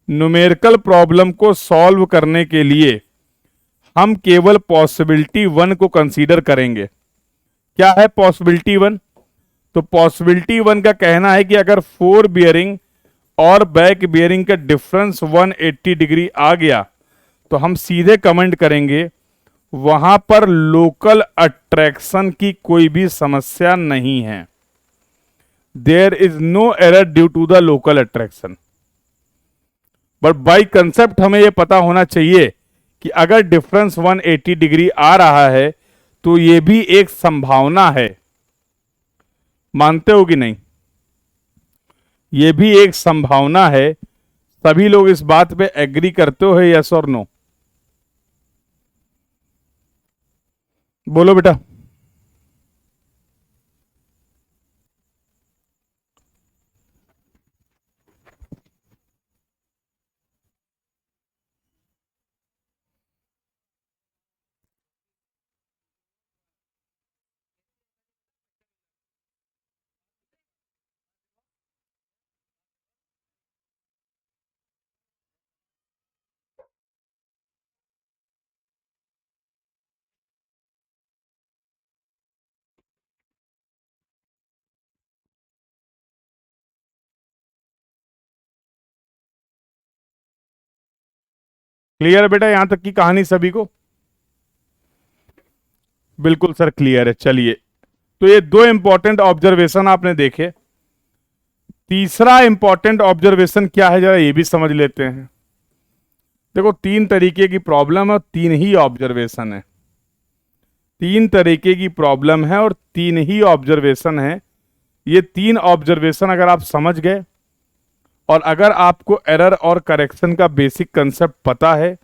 Speaker 1: Numerical problem को सॉल्व करने के लिए हम केवल पॉसिबिलिटी 1 को कंसीडर करेंगे। क्या है पॉसिबिलिटी 1? तो पॉसिबिलिटी 1 का कहना है कि अगर फोर बियरिंग और बैक बियरिंग का डिफरेंस 180 डिग्री आ गया तो हम सीधे कमेंट करेंगे वहां पर लोकल अट्रैक्शन की कोई भी समस्या नहीं है। There is no error due to the local attraction. But by concept हमें यह पता होना चाहिए कि अगर डिफरेंस 180 डिग्री आ रहा है तो यह भी एक संभावना है। मानते हो कि नहीं? यह भी एक संभावना है। सभी लोग इस बात पे एग्री करते हो, यस और नो? बोलो बेटा। क्लियर है बेटा यहां तक की कहानी सभी को? बिल्कुल सर क्लियर है। चलिए, तो ये दो इंपॉर्टेंट ऑब्जर्वेशन आपने देखे। तीसरा इंपॉर्टेंट ऑब्जर्वेशन क्या है जरा ये भी समझ लेते हैं। देखो, तीन तरीके की प्रॉब्लम है और तीन ही ऑब्जर्वेशन है। तीन तरीके की प्रॉब्लम है और तीन ही ऑब्जर्वेशन है। ये तीन ऑब्जर्वेशन अगर आप समझ गए और अगर आपको एरर और करेक्शन का बेसिक कंसेप्ट पता है,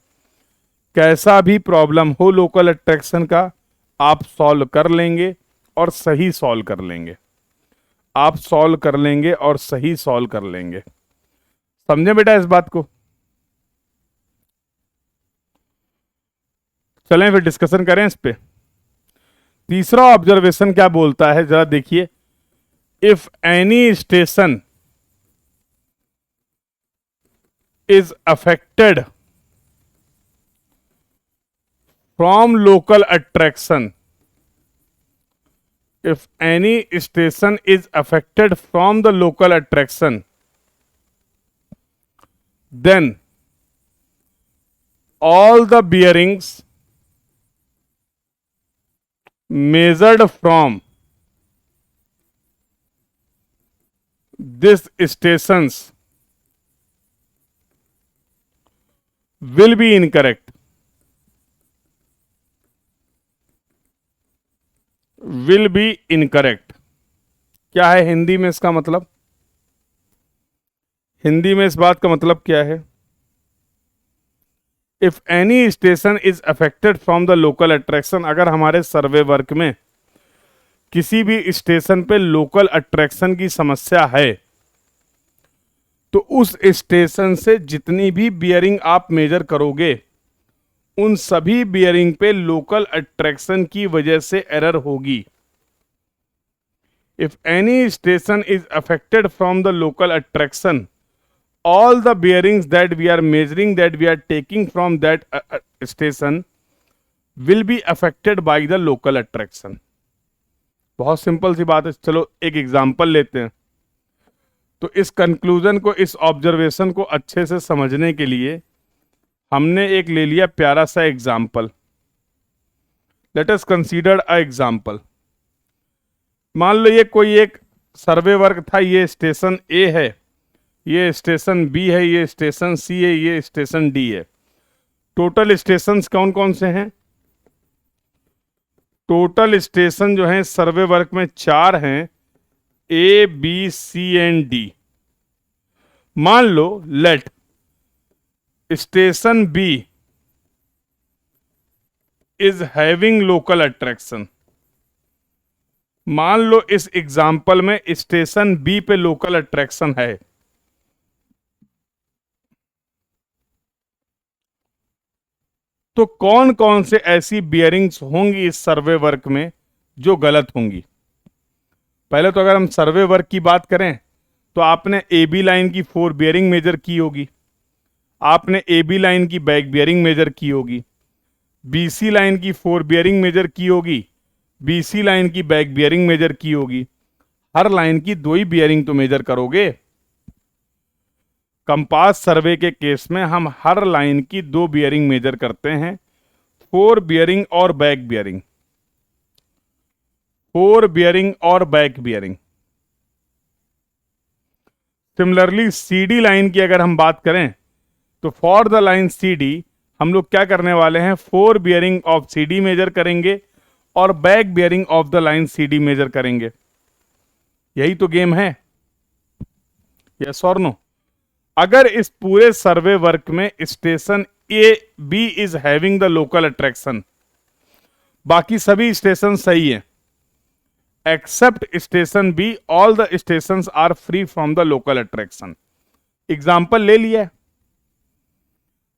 Speaker 1: कैसा भी प्रॉब्लम हो लोकल अट्रैक्शन का आप सॉल्व कर लेंगे और सही सॉल्व कर लेंगे। आप सॉल्व कर लेंगे और सही सॉल्व कर लेंगे। समझे बेटा इस बात को? चलें फिर डिस्कशन करें इस पे। तीसरा ऑब्जर्वेशन क्या बोलता है जरा देखिए। If any station is affected from local attraction, if any station is affected from the local attraction, then all the bearings measured from this stations will be incorrect, will be incorrect। क्या है हिंदी में इसका मतलब? हिंदी में इस बात का मतलब क्या है? If any station is affected from the local attraction, अगर हमारे सर्वे वर्क में किसी भी स्टेशन पे लोकल अट्रैक्शन की समस्या है, तो उस स्टेशन से जितनी भी बियरिंग आप मेजर करोगे उन सभी बियरिंग पे लोकल अट्रैक्शन की वजह से एरर होगी। If any station is affected from the local attraction, all the bearings that we are measuring, that we are taking from that station will be affected by the local attraction। बहुत simple सी बात है। चलो एक example लेते हैं। तो इस conclusion को, इस ऑब्जर्वेशन को अच्छे से समझने के लिए हमने एक ले लिया प्यारा सा example. Let us consider a example. मान लो ये कोई एक सर्वे वर्क था, ये स्टेशन ए है, ये स्टेशन बी है, ये स्टेशन सी है, ये स्टेशन डी है। टोटल स्टेशंस कौन कौन से हैं? टोटल स्टेशन जो हैं सर्वे वर्क में 4 हैं, A B C and D. मान लो let station B is having local attraction. मान लो इस एग्जांपल में स्टेशन बी पे लोकल अट्रैक्शन है। तो कौन कौन से ऐसी बियरिंग्स होंगी इस सर्वे वर्क में जो गलत होंगी? पहले तो अगर हम सर्वे वर्क की बात करें तो आपने ए बी लाइन की 4 बियरिंग मेजर की होगी, आपने ए बी लाइन की बैक बियरिंग मेजर की होगी, बी सी लाइन की 4 बियरिंग मेजर की होगी, बी सी लाइन की बैक बियरिंग मेजर की होगी। हर लाइन की 2 ही बियरिंग तो मेजर करोगे। कंपास सर्वे के केस में हम हर लाइन की 2 बियरिंग मेजर करते हैं, 4 बियरिंग और बैक बियरिंग, 4 बियरिंग और back bearing. Similarly CD line की अगर हम बात करें तो फॉर द लाइन सीडी हम लोग क्या करने वाले हैं? 4 बियरिंग ऑफ सीडी मेजर करेंगे और back bearing of the line CD measure करेंगे। यही तो गेम है, यस और नो? अगर इस पूरे सर्वे वर्क में station A B is having the local attraction, बाकी सभी स्टेशन सही है except station B, all the stations are free from the local attraction. Example ले लिया।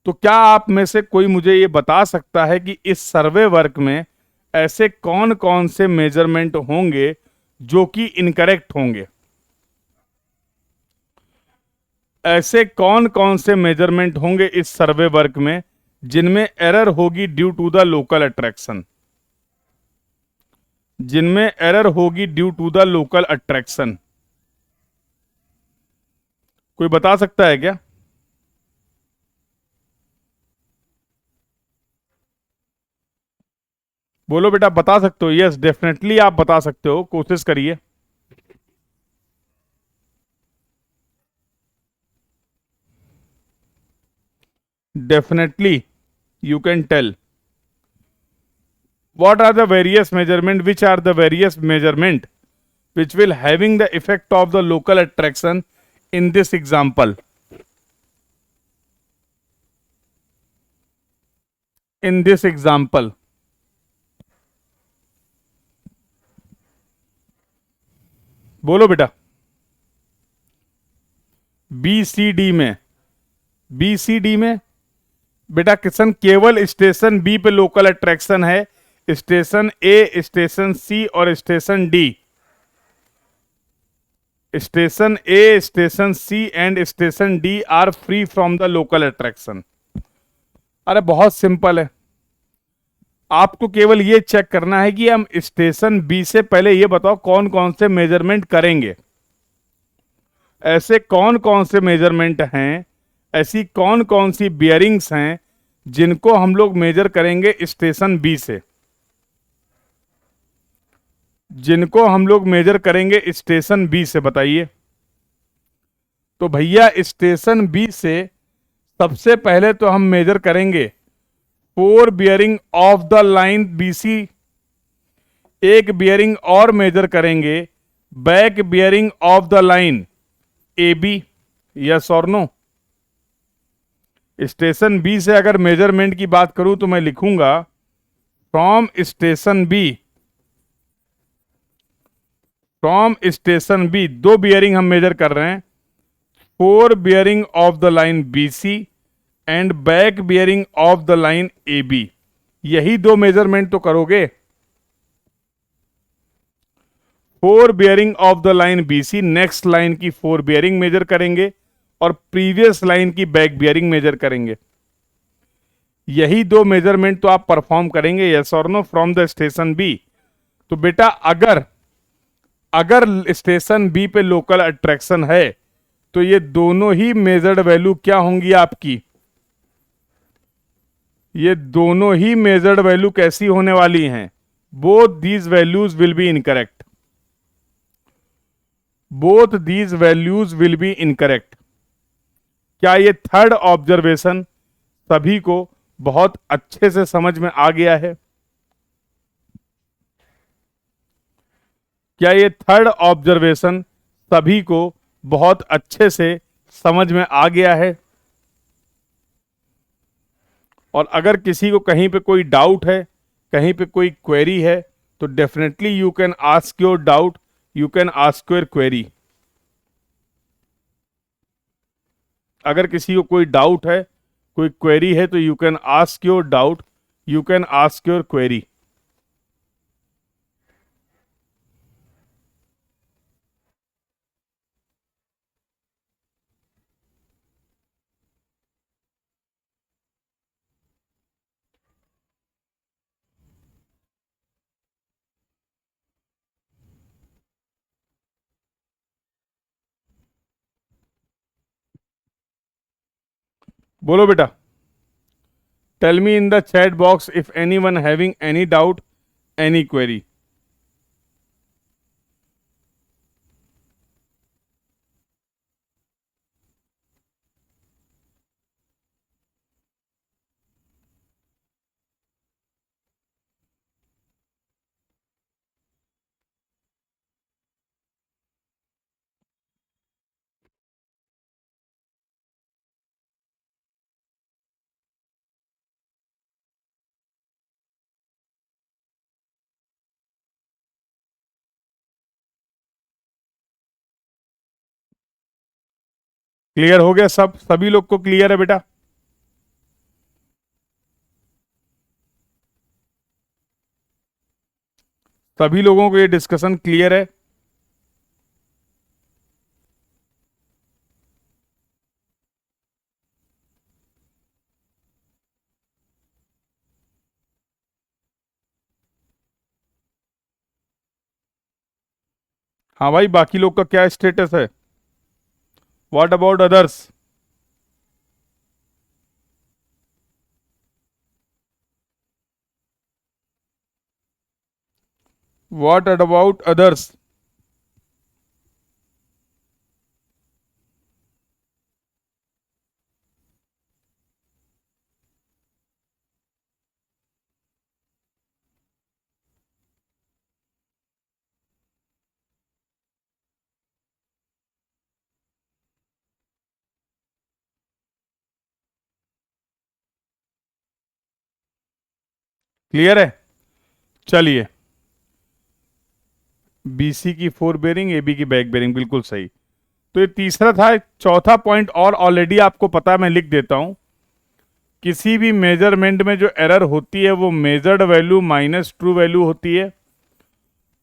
Speaker 1: तो क्या आप में से कोई मुझे ये बता सकता है कि इस सर्वे वर्क में ऐसे कौन कौन से मेजरमेंट होंगे जो कि इनकरेक्ट होंगे? ऐसे कौन कौन से मेजरमेंट होंगे इस सर्वे वर्क में जिनमें एरर होगी due to the local attraction? जिनमें एरर होगी due to the local attraction, कोई बता सकता है क्या? बोलो बेटा, बता सकते हो? यस डेफिनेटली आप बता सकते हो, कोशिश करिए। Definitely you can tell. What are the various measurement? Which are the various measurement which will having the effect of the local attraction in this example, in this example, बोलो बेटा, B C D में, B C D में बेटा किशन केवल station B पे local attraction है, station A, station C और station D, station A, station C and station D are free from the local attraction. अरे बहुत सिंपल है, आपको केवल ये चेक करना है कि हम स्टेशन बी से पहले ये बताओ कौन कौन से मेजरमेंट करेंगे। ऐसे कौन कौन से मेजरमेंट हैं, ऐसी कौन कौन सी बियरिंग्स हैं जिनको हम लोग मेजर करेंगे स्टेशन बी से, जिनको हम लोग मेजर करेंगे स्टेशन बी से, बताइए। तो भैया स्टेशन बी से सबसे पहले तो हम मेजर करेंगे fore bearing of the line BC, एक बियरिंग और मेजर करेंगे back bearing of the line A B. Yes और नो? स्टेशन बी से अगर मेजरमेंट की बात करूं तो मैं लिखूंगा from station B, from station B दो बियरिंग हम मेजर कर रहे हैं, fore bearing of the line B C and back bearing of the line A B. यही दो मेजरमेंट तो करोगे। Four bearing of the line B C, next line की फोर बियरिंग मेजर करेंगे और प्रीवियस लाइन की बैक बियरिंग मेजर करेंगे। यही दो मेजरमेंट तो आप परफॉर्म करेंगे, यस और no, from the station B. तो बेटा अगर अगर स्टेशन बी पे लोकल अट्रैक्शन है तो ये दोनों ही मेजर्ड वैल्यू क्या होंगी आपकी, ये दोनों ही मेजर्ड वैल्यू कैसी होने वाली हैं? Both these values will be incorrect, both these values will be incorrect. क्या ये थर्ड ऑब्जर्वेशन सभी को बहुत अच्छे से समझ में आ गया है? क्या ये थर्ड ऑब्जर्वेशन सभी को बहुत अच्छे से समझ में आ गया है? और अगर किसी को कहीं पे कोई डाउट है, कहीं पे कोई क्वेरी है, तो definitely you can ask your doubt, you can ask your query. अगर किसी को कोई डाउट है, कोई क्वेरी है, तो you can ask your doubt, you can ask your query. बोलो बेटा, tell me in the chat box if anyone having any doubt, any query. Clear हो गया सब? सभी लोग को क्लियर है बेटा? सभी लोगों को ये डिस्कशन क्लियर है? हाँ भाई, बाकी लोग का क्या स्टेटस है? What about others? What about others? Clear है? चलिए, बीसी की फोर बेरिंग, एबी की बैक बेरिंग, बिल्कुल सही। तो ये तीसरा था। चौथा पॉइंट और ऑलरेडी आपको पता है, मैं लिख देता हूं। किसी भी मेजरमेंट में जो एरर होती है वो measured value minus true value होती है,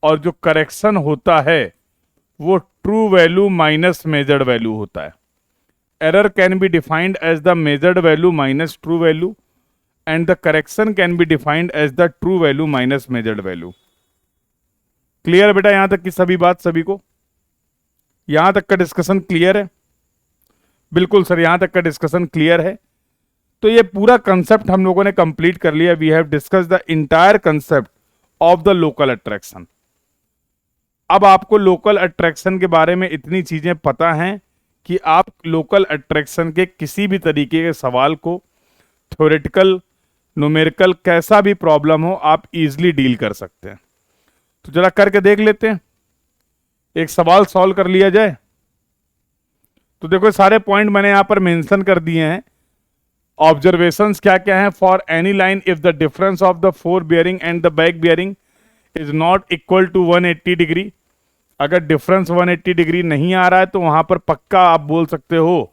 Speaker 1: और जो करेक्शन होता है वो true value minus measured value होता है। Error can be defined as the measured value minus true value, and the correction can be defined as the true value minus measured value. Clear बेटा? यहां तक की सभी बात सभी को, यहां तक का डिस्कशन क्लियर है? बिल्कुल सर, यहां तक का डिस्कशन क्लियर है। तो ये पूरा कंसेप्ट हम लोगों ने कंप्लीट कर लिया। We have discuss the entire concept of the local attraction. अब आपको लोकल अट्रैक्शन के बारे में इतनी चीजें पता हैं कि आप लोकल अट्रैक्शन के किसी भी तरीके के सवाल को, थ्योरेटिकल, न्यूमेरिकल, कैसा भी प्रॉब्लम हो, आप इजीली डील कर सकते हैं। तो जरा करके देख लेते हैं, एक सवाल सॉल्व कर लिया जाए। तो देखो, सारे पॉइंट मैंने यहां पर मेंशन कर दिए हैं। ऑब्जर्वेशंस क्या क्या हैं? For any line if the difference of the fore bearing and the back bearing is not equal to 180 degree, अगर डिफरेंस 180 डिग्री नहीं आ रहा है तो वहां पर पक्का आप बोल सकते हो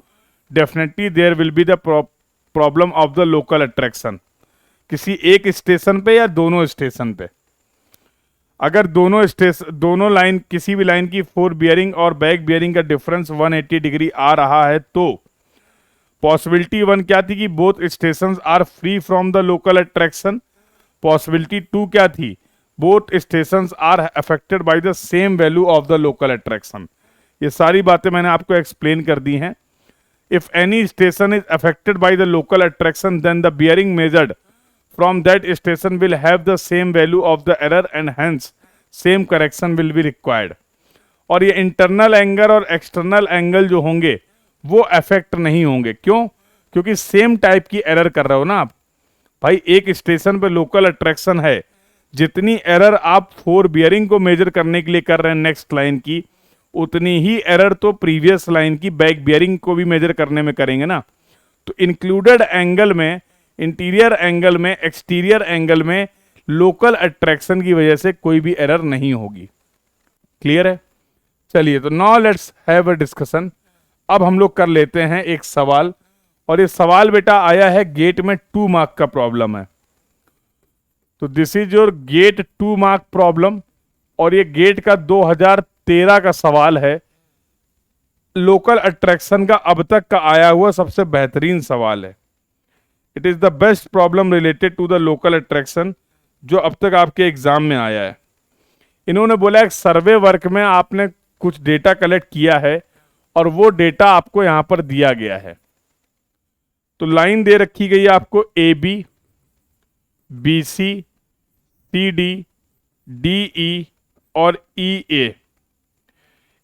Speaker 1: definitely there will be the problem of the local attraction, किसी एक स्टेशन पे या दोनों स्टेशन पे। अगर दोनों लाइन, किसी भी लाइन की फोर बियरिंग और बैक बियरिंग का डिफरेंस 180 डिग्री आ रहा है तो पॉसिबिलिटी वन क्या थी कि both stations are free from the local attraction. Possibility two क्या थी? Both stations are affected by the same value of the local attraction. ये सारी बातें मैंने आपको एक्सप्लेन कर दी हैं। If any station is affected by the local attraction then the bearing measured from that station will have the same value of the error and hence same correction will be required। और ये internal angle और external angle जो होंगे वो affect नहीं होंगे। क्यों? क्योंकि सेम टाइप की एरर कर रहे हो ना आप। भाई, एक स्टेशन पे लोकल अट्रैक्शन है, जितनी एरर आप फोर बियरिंग को मेजर करने के लिए कर रहे हैं नेक्स्ट लाइन की, उतनी ही एरर तो प्रीवियस लाइन की बैक बियरिंग को भी मेजर करने में करेंगे ना। तो इंक्लूडेड एंगल में, इंटीरियर एंगल में, एक्सटीरियर एंगल में लोकल अट्रैक्शन की वजह से कोई भी एरर नहीं होगी। क्लियर है? चलिए, तो now let's have a discussion. अब हम लोग कर लेते हैं एक सवाल, और ये सवाल बेटा आया है गेट में 2 मार्क का प्रॉब्लम है। तो this is your GATE 2 mark problem, और ये गेट का 2013 का सवाल है। लोकल अट्रैक्शन का अब तक का आया हुआ सबसे बेहतरीन सवाल है। It is the best problem related to the local attraction जो अब तक आपके एग्जाम में आया है। इन्होंने बोला एक सर्वे वर्क में आपने कुछ डेटा कलेक्ट किया है और वो डेटा आपको यहां पर दिया गया है। तो लाइन दे रखी गई है आपको A B, B C, C D, D E और ई ए।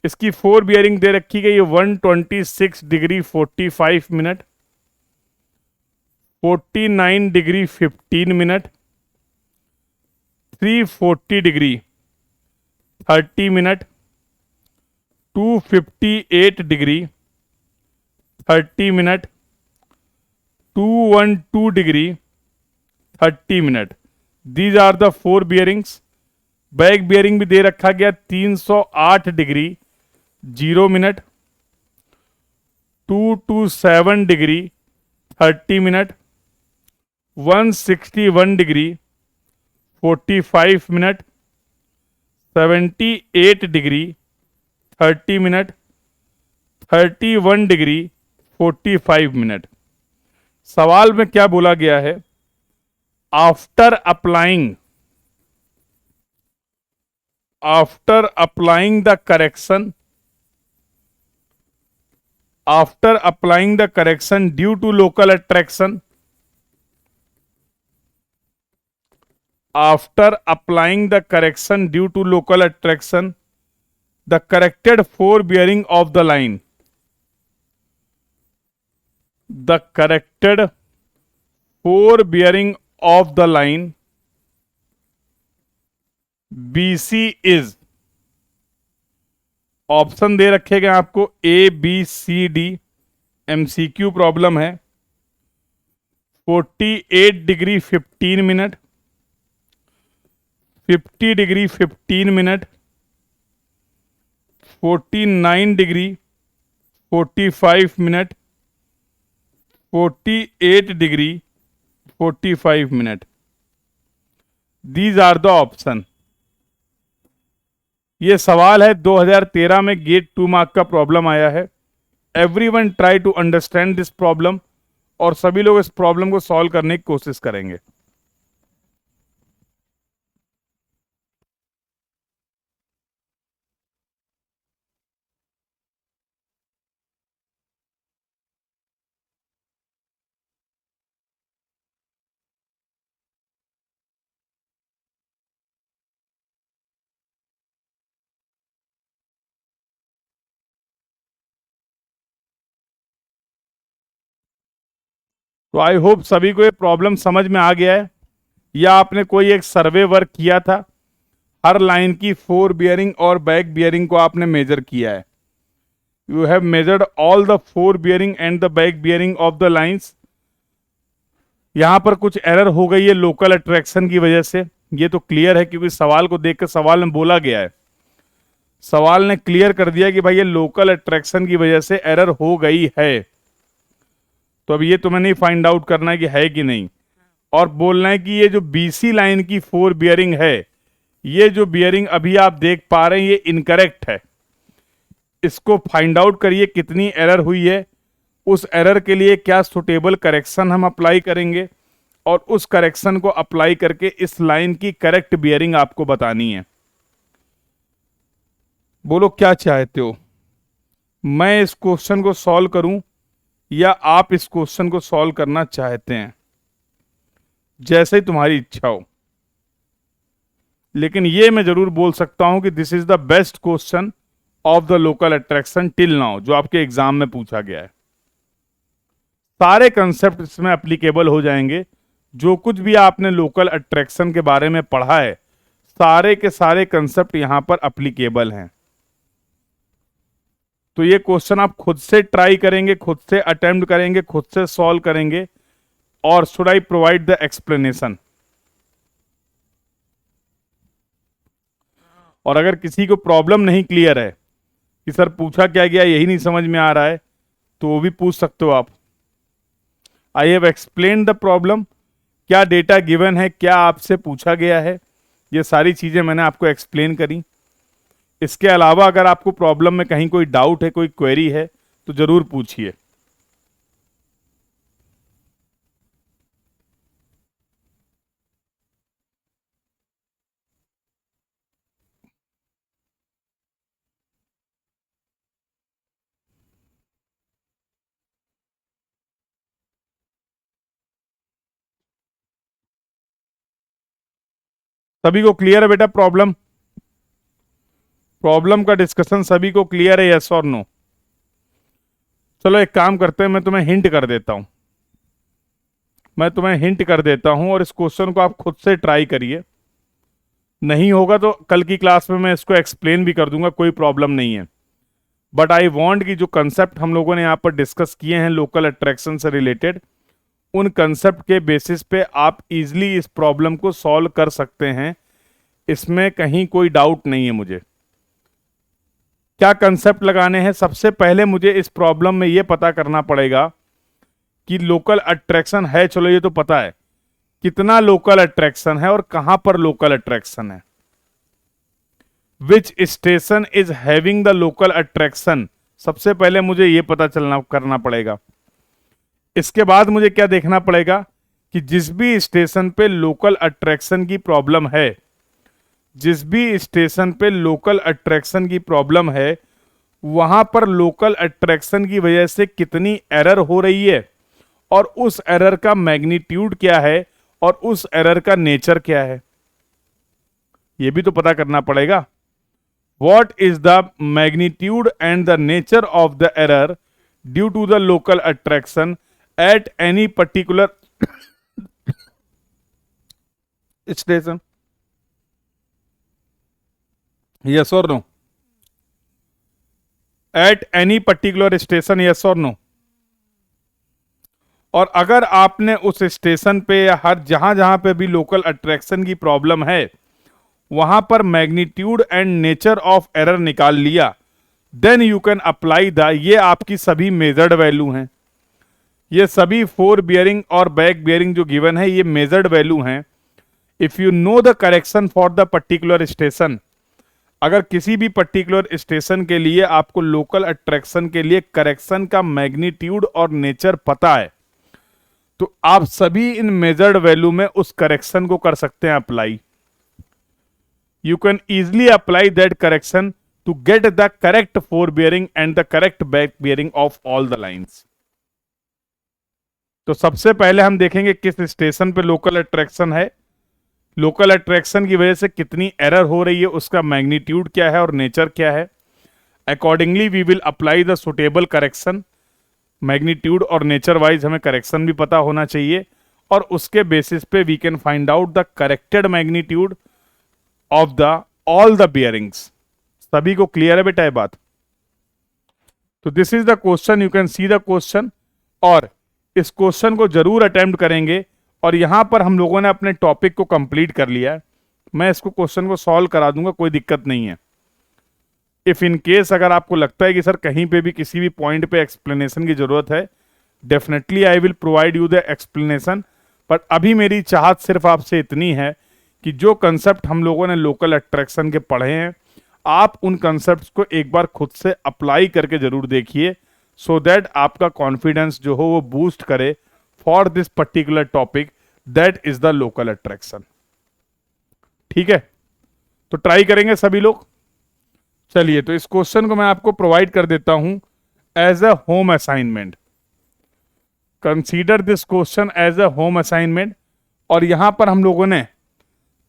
Speaker 1: इसकी फोर बियरिंग दे रखी गई है 126 degree 45 minute, 49 degree 15 minute, 340 degree 30 minute, 258 degree 30 minute, 212 degree 30 minute. These are the fore bearings. Back bearing भी दे रखा गया 308 degree 0 minute, 227 degree 30 minute, 161 degree 45 minute, 78 degree 30 minute, 31 degree 45 minute. सवाल में क्या बोला गया है? After applying the correction, after applying the correction due to local attraction, after applying the correction due to local attraction, the corrected four bearing of the line, the corrected four bearing of the line BC is, option दे रखे गए आपको A B C D, MCQ problem है। 48 degree 15 minute, 50 degree 15 minute, 49 degree 45 minute, 48 degree 45 minute. These are the option. ये सवाल है 2013 में gate 2 mark का प्रॉब्लम आया है। Everyone try to understand this problem, और सभी लोग इस प्रॉब्लम को सॉल्व करने की कोशिश करेंगे। तो आई होप सभी को ये प्रॉब्लम समझ में आ गया है, या आपने कोई एक सर्वे वर्क किया था, हर लाइन की फोर बियरिंग और बैक बियरिंग को आपने मेजर किया है। You have measured all the fore bearing and the back bearing of the lines. यहां पर कुछ एरर हो गई है लोकल अट्रैक्शन की वजह से, ये तो क्लियर है क्योंकि सवाल को देखकर सवाल में बोला गया है। सवाल ने क्लियर कर दिया कि भाई ये लोकल अट्रैक्शन की वजह से एरर हो गई है। तो अब ये तुम्हें नहीं फाइंड आउट करना है कि है कि नहीं, और बोलना है कि ये जो बीसी लाइन की फोर बियरिंग है, ये जो बियरिंग अभी आप देख पा रहे हैं ये इनकरेक्ट है। इसको फाइंड आउट करिए कितनी एरर हुई है, उस एरर के लिए क्या सुटेबल करेक्शन हम अप्लाई करेंगे, और उस करेक्शन को अप्लाई करके इस लाइन की करेक्ट बियरिंग आपको बतानी है। बोलो क्या चाहते हो, मैं इस क्वेश्चन को सॉल्व करूं या आप इस क्वेश्चन को सॉल्व करना चाहते हैं? जैसे ही तुम्हारी इच्छा हो। लेकिन ये मैं जरूर बोल सकता हूं कि this is the best question of the local attraction till now, जो आपके एग्जाम में पूछा गया है। सारे कंसेप्ट इसमें एप्लीकेबल हो जाएंगे। जो कुछ भी आपने लोकल अट्रैक्शन के बारे में पढ़ा है, सारे के सारे कंसेप्ट यहां पर एप्लीकेबल हैं। तो ये क्वेश्चन आप खुद से ट्राई करेंगे, खुद से अटेम्प्ट करेंगे, खुद से सॉल्व करेंगे, और should I provide the explanation. और अगर किसी को प्रॉब्लम नहीं क्लियर है कि सर पूछा क्या गया यही नहीं समझ में आ रहा है, तो वो भी पूछ सकते हो आप। I have explain the problem, क्या डेटा गिवन है, क्या आपसे पूछा गया है, ये सारी चीजें मैंने आपको एक्सप्लेन करी। इसके अलावा अगर आपको प्रॉब्लम में कहीं कोई डाउट है, कोई क्वेरी है, तो जरूर पूछिए। सभी को क्लियर है बेटा प्रॉब्लम? प्रॉब्लम का डिस्कशन सभी को क्लियर है, यस और नो? चलो एक काम करते हैं, मैं तुम्हें हिंट कर देता हूं। मैं तुम्हें हिंट कर देता हूं और इस क्वेश्चन को आप खुद से ट्राई करिए। नहीं होगा तो कल की क्लास में मैं इसको एक्सप्लेन भी कर दूंगा, कोई प्रॉब्लम नहीं है। बट आई वांट कि जो कंसेप्ट हम लोगों ने यहाँ पर डिस्कस किए हैं लोकल अट्रैक्शन से रिलेटेड, उन कंसेप्ट के बेसिस पे आप इजीली इस प्रॉब्लम को सॉल्व कर सकते हैं। इसमें कहीं कोई डाउट नहीं है मुझे। क्या कंसेप्ट लगाने हैं? सबसे पहले मुझे इस प्रॉब्लम में यह पता करना पड़ेगा कि लोकल अट्रैक्शन है, चलो ये तो पता है, कितना लोकल अट्रैक्शन है और कहां पर लोकल अट्रैक्शन है। Which station is having the local attraction, सबसे पहले मुझे यह पता करना पड़ेगा। इसके बाद मुझे क्या देखना पड़ेगा कि जिस भी स्टेशन पे लोकल अट्रैक्शन की प्रॉब्लम है, जिस भी स्टेशन पे लोकल अट्रैक्शन की प्रॉब्लम है, वहां पर लोकल अट्रैक्शन की वजह से कितनी एरर हो रही है, और उस एरर का मैग्नीट्यूड क्या है, और उस एरर का नेचर क्या है, यह भी तो पता करना पड़ेगा। What is the magnitude and the nature of the error due to the local attraction at any particular station? Yes or no? At any particular station, yes or no? और अगर आपने उस स्टेशन पे या हर जहां जहां पे भी लोकल अट्रैक्शन की प्रॉब्लम है, वहां पर magnitude and nature of error निकाल लिया, then you can apply the, ये आपकी सभी मेजर्ड वैल्यू हैं, ये सभी फोर बियरिंग और बैक बियरिंग जो गिवन है ये मेजर्ड वैल्यू हैं। If you know the correction for the particular station, अगर किसी भी पर्टिकुलर स्टेशन के लिए आपको लोकल अट्रैक्शन के लिए करेक्शन का मैग्नीट्यूड और नेचर पता है, तो आप सभी इन मेजर्ड वैल्यू में उस करेक्शन को कर सकते हैं apply. You can easily apply that correction to get the correct fore bearing and the correct back bearing of all the lines. तो सबसे पहले हम देखेंगे किस स्टेशन पे लोकल अट्रैक्शन है, लोकल अट्रैक्शन की वजह से कितनी एरर हो रही है, उसका मैग्नीट्यूड क्या है और नेचर क्या है। Accordingly we will apply the suitable correction. Magnitude और नेचर वाइज हमें करेक्शन भी पता होना चाहिए, और उसके बेसिस पे we can find out the corrected magnitude of the all the bearings. सभी को क्लियर है बेटा ये बात? तो this is the question, you can see the question, और इस क्वेश्चन को जरूर अटेम्प्ट करेंगे। और यहां पर हम लोगों ने अपने टॉपिक को कंप्लीट कर लिया है, मैं इसको क्वेश्चन को सॉल्व करा दूंगा, कोई दिक्कत नहीं है। इफ इन केस अगर आपको लगता है कि सर कहीं पे भी किसी भी पॉइंट पे एक्सप्लेनेशन की जरूरत है, definitely I will provide you the explanation. But अभी मेरी चाहत सिर्फ आपसे इतनी है कि जो कंसेप्ट हम लोगों ने लोकल अट्रैक्शन के पढ़े हैं, आप उन कंसेप्ट को एक बार खुद से अप्लाई करके जरूर देखिए, सो दैट आपका कॉन्फिडेंस जो हो वो बूस्ट करे for this particular topic, that is the local attraction. ठीक है, तो ट्राई करेंगे सभी लोग। चलिए, तो इस क्वेश्चन को मैं आपको प्रोवाइड कर देता हूं as a home assignment. Consider this question as a home assignment. और यहां पर हम लोगों ने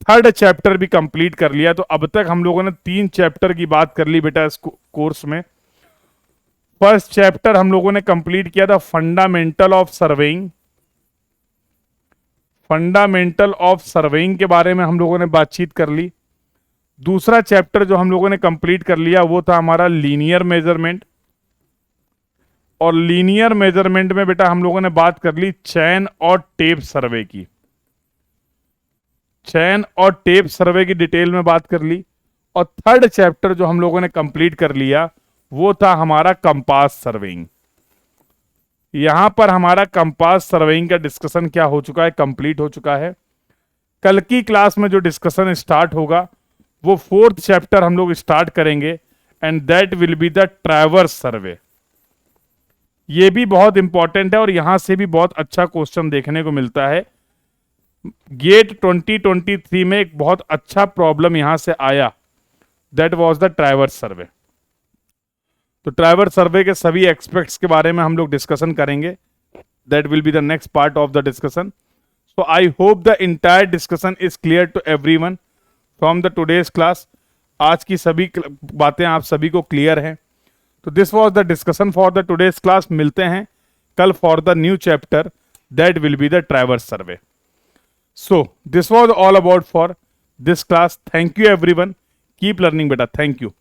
Speaker 1: थर्ड चैप्टर भी कंप्लीट कर लिया। तो अब तक हम लोगों ने 3 चैप्टर की बात कर ली बेटा इस कोर्स में। फर्स्ट चैप्टर हम लोगों ने कंप्लीट किया था fundamental of surveying. Fundamental of surveying के बारे में हम लोगों ने बातचीत कर ली। दूसरा चैप्टर जो हम लोगों ने कंप्लीट कर लिया वो था हमारा लीनियर मेजरमेंट। और लीनियर मेजरमेंट में बेटा हम लोगों ने बात कर ली चैन और टेप सर्वे की। चैन और टेप सर्वे की डिटेल में बात कर ली। और थर्ड चैप्टर जो हम लोगों ने कंप्लीट कर लिया वो था हमारा कंपास सर्वेइंग। यहां पर हमारा कंपास सर्वेइंग का डिस्कशन क्या हो चुका है, कंप्लीट हो चुका है। कल की क्लास में जो डिस्कशन स्टार्ट होगा वो फोर्थ चैप्टर हम लोग स्टार्ट करेंगे, and that will be the traverse survey. ये भी बहुत इंपॉर्टेंट है और यहां से भी बहुत अच्छा क्वेश्चन देखने को मिलता है। गेट 2023 में एक बहुत अच्छा प्रॉब्लम यहां से आया, that was the traverse survey. तो ट्रैवर्स सर्वे के सभी एक्सपेक्ट्स के बारे में हम लोग डिस्कशन करेंगे, that will be the next part of the discussion. So I hope the entire discussion is clear to everyone from the today's class. आज की सभी बातें आप सभी को क्लियर हैं। तो this was the discussion for the today's class. मिलते हैं कल for the new chapter, that will be the traverse survey. So this was all about for this class. Thank you everyone, keep learning बेटा, thank you.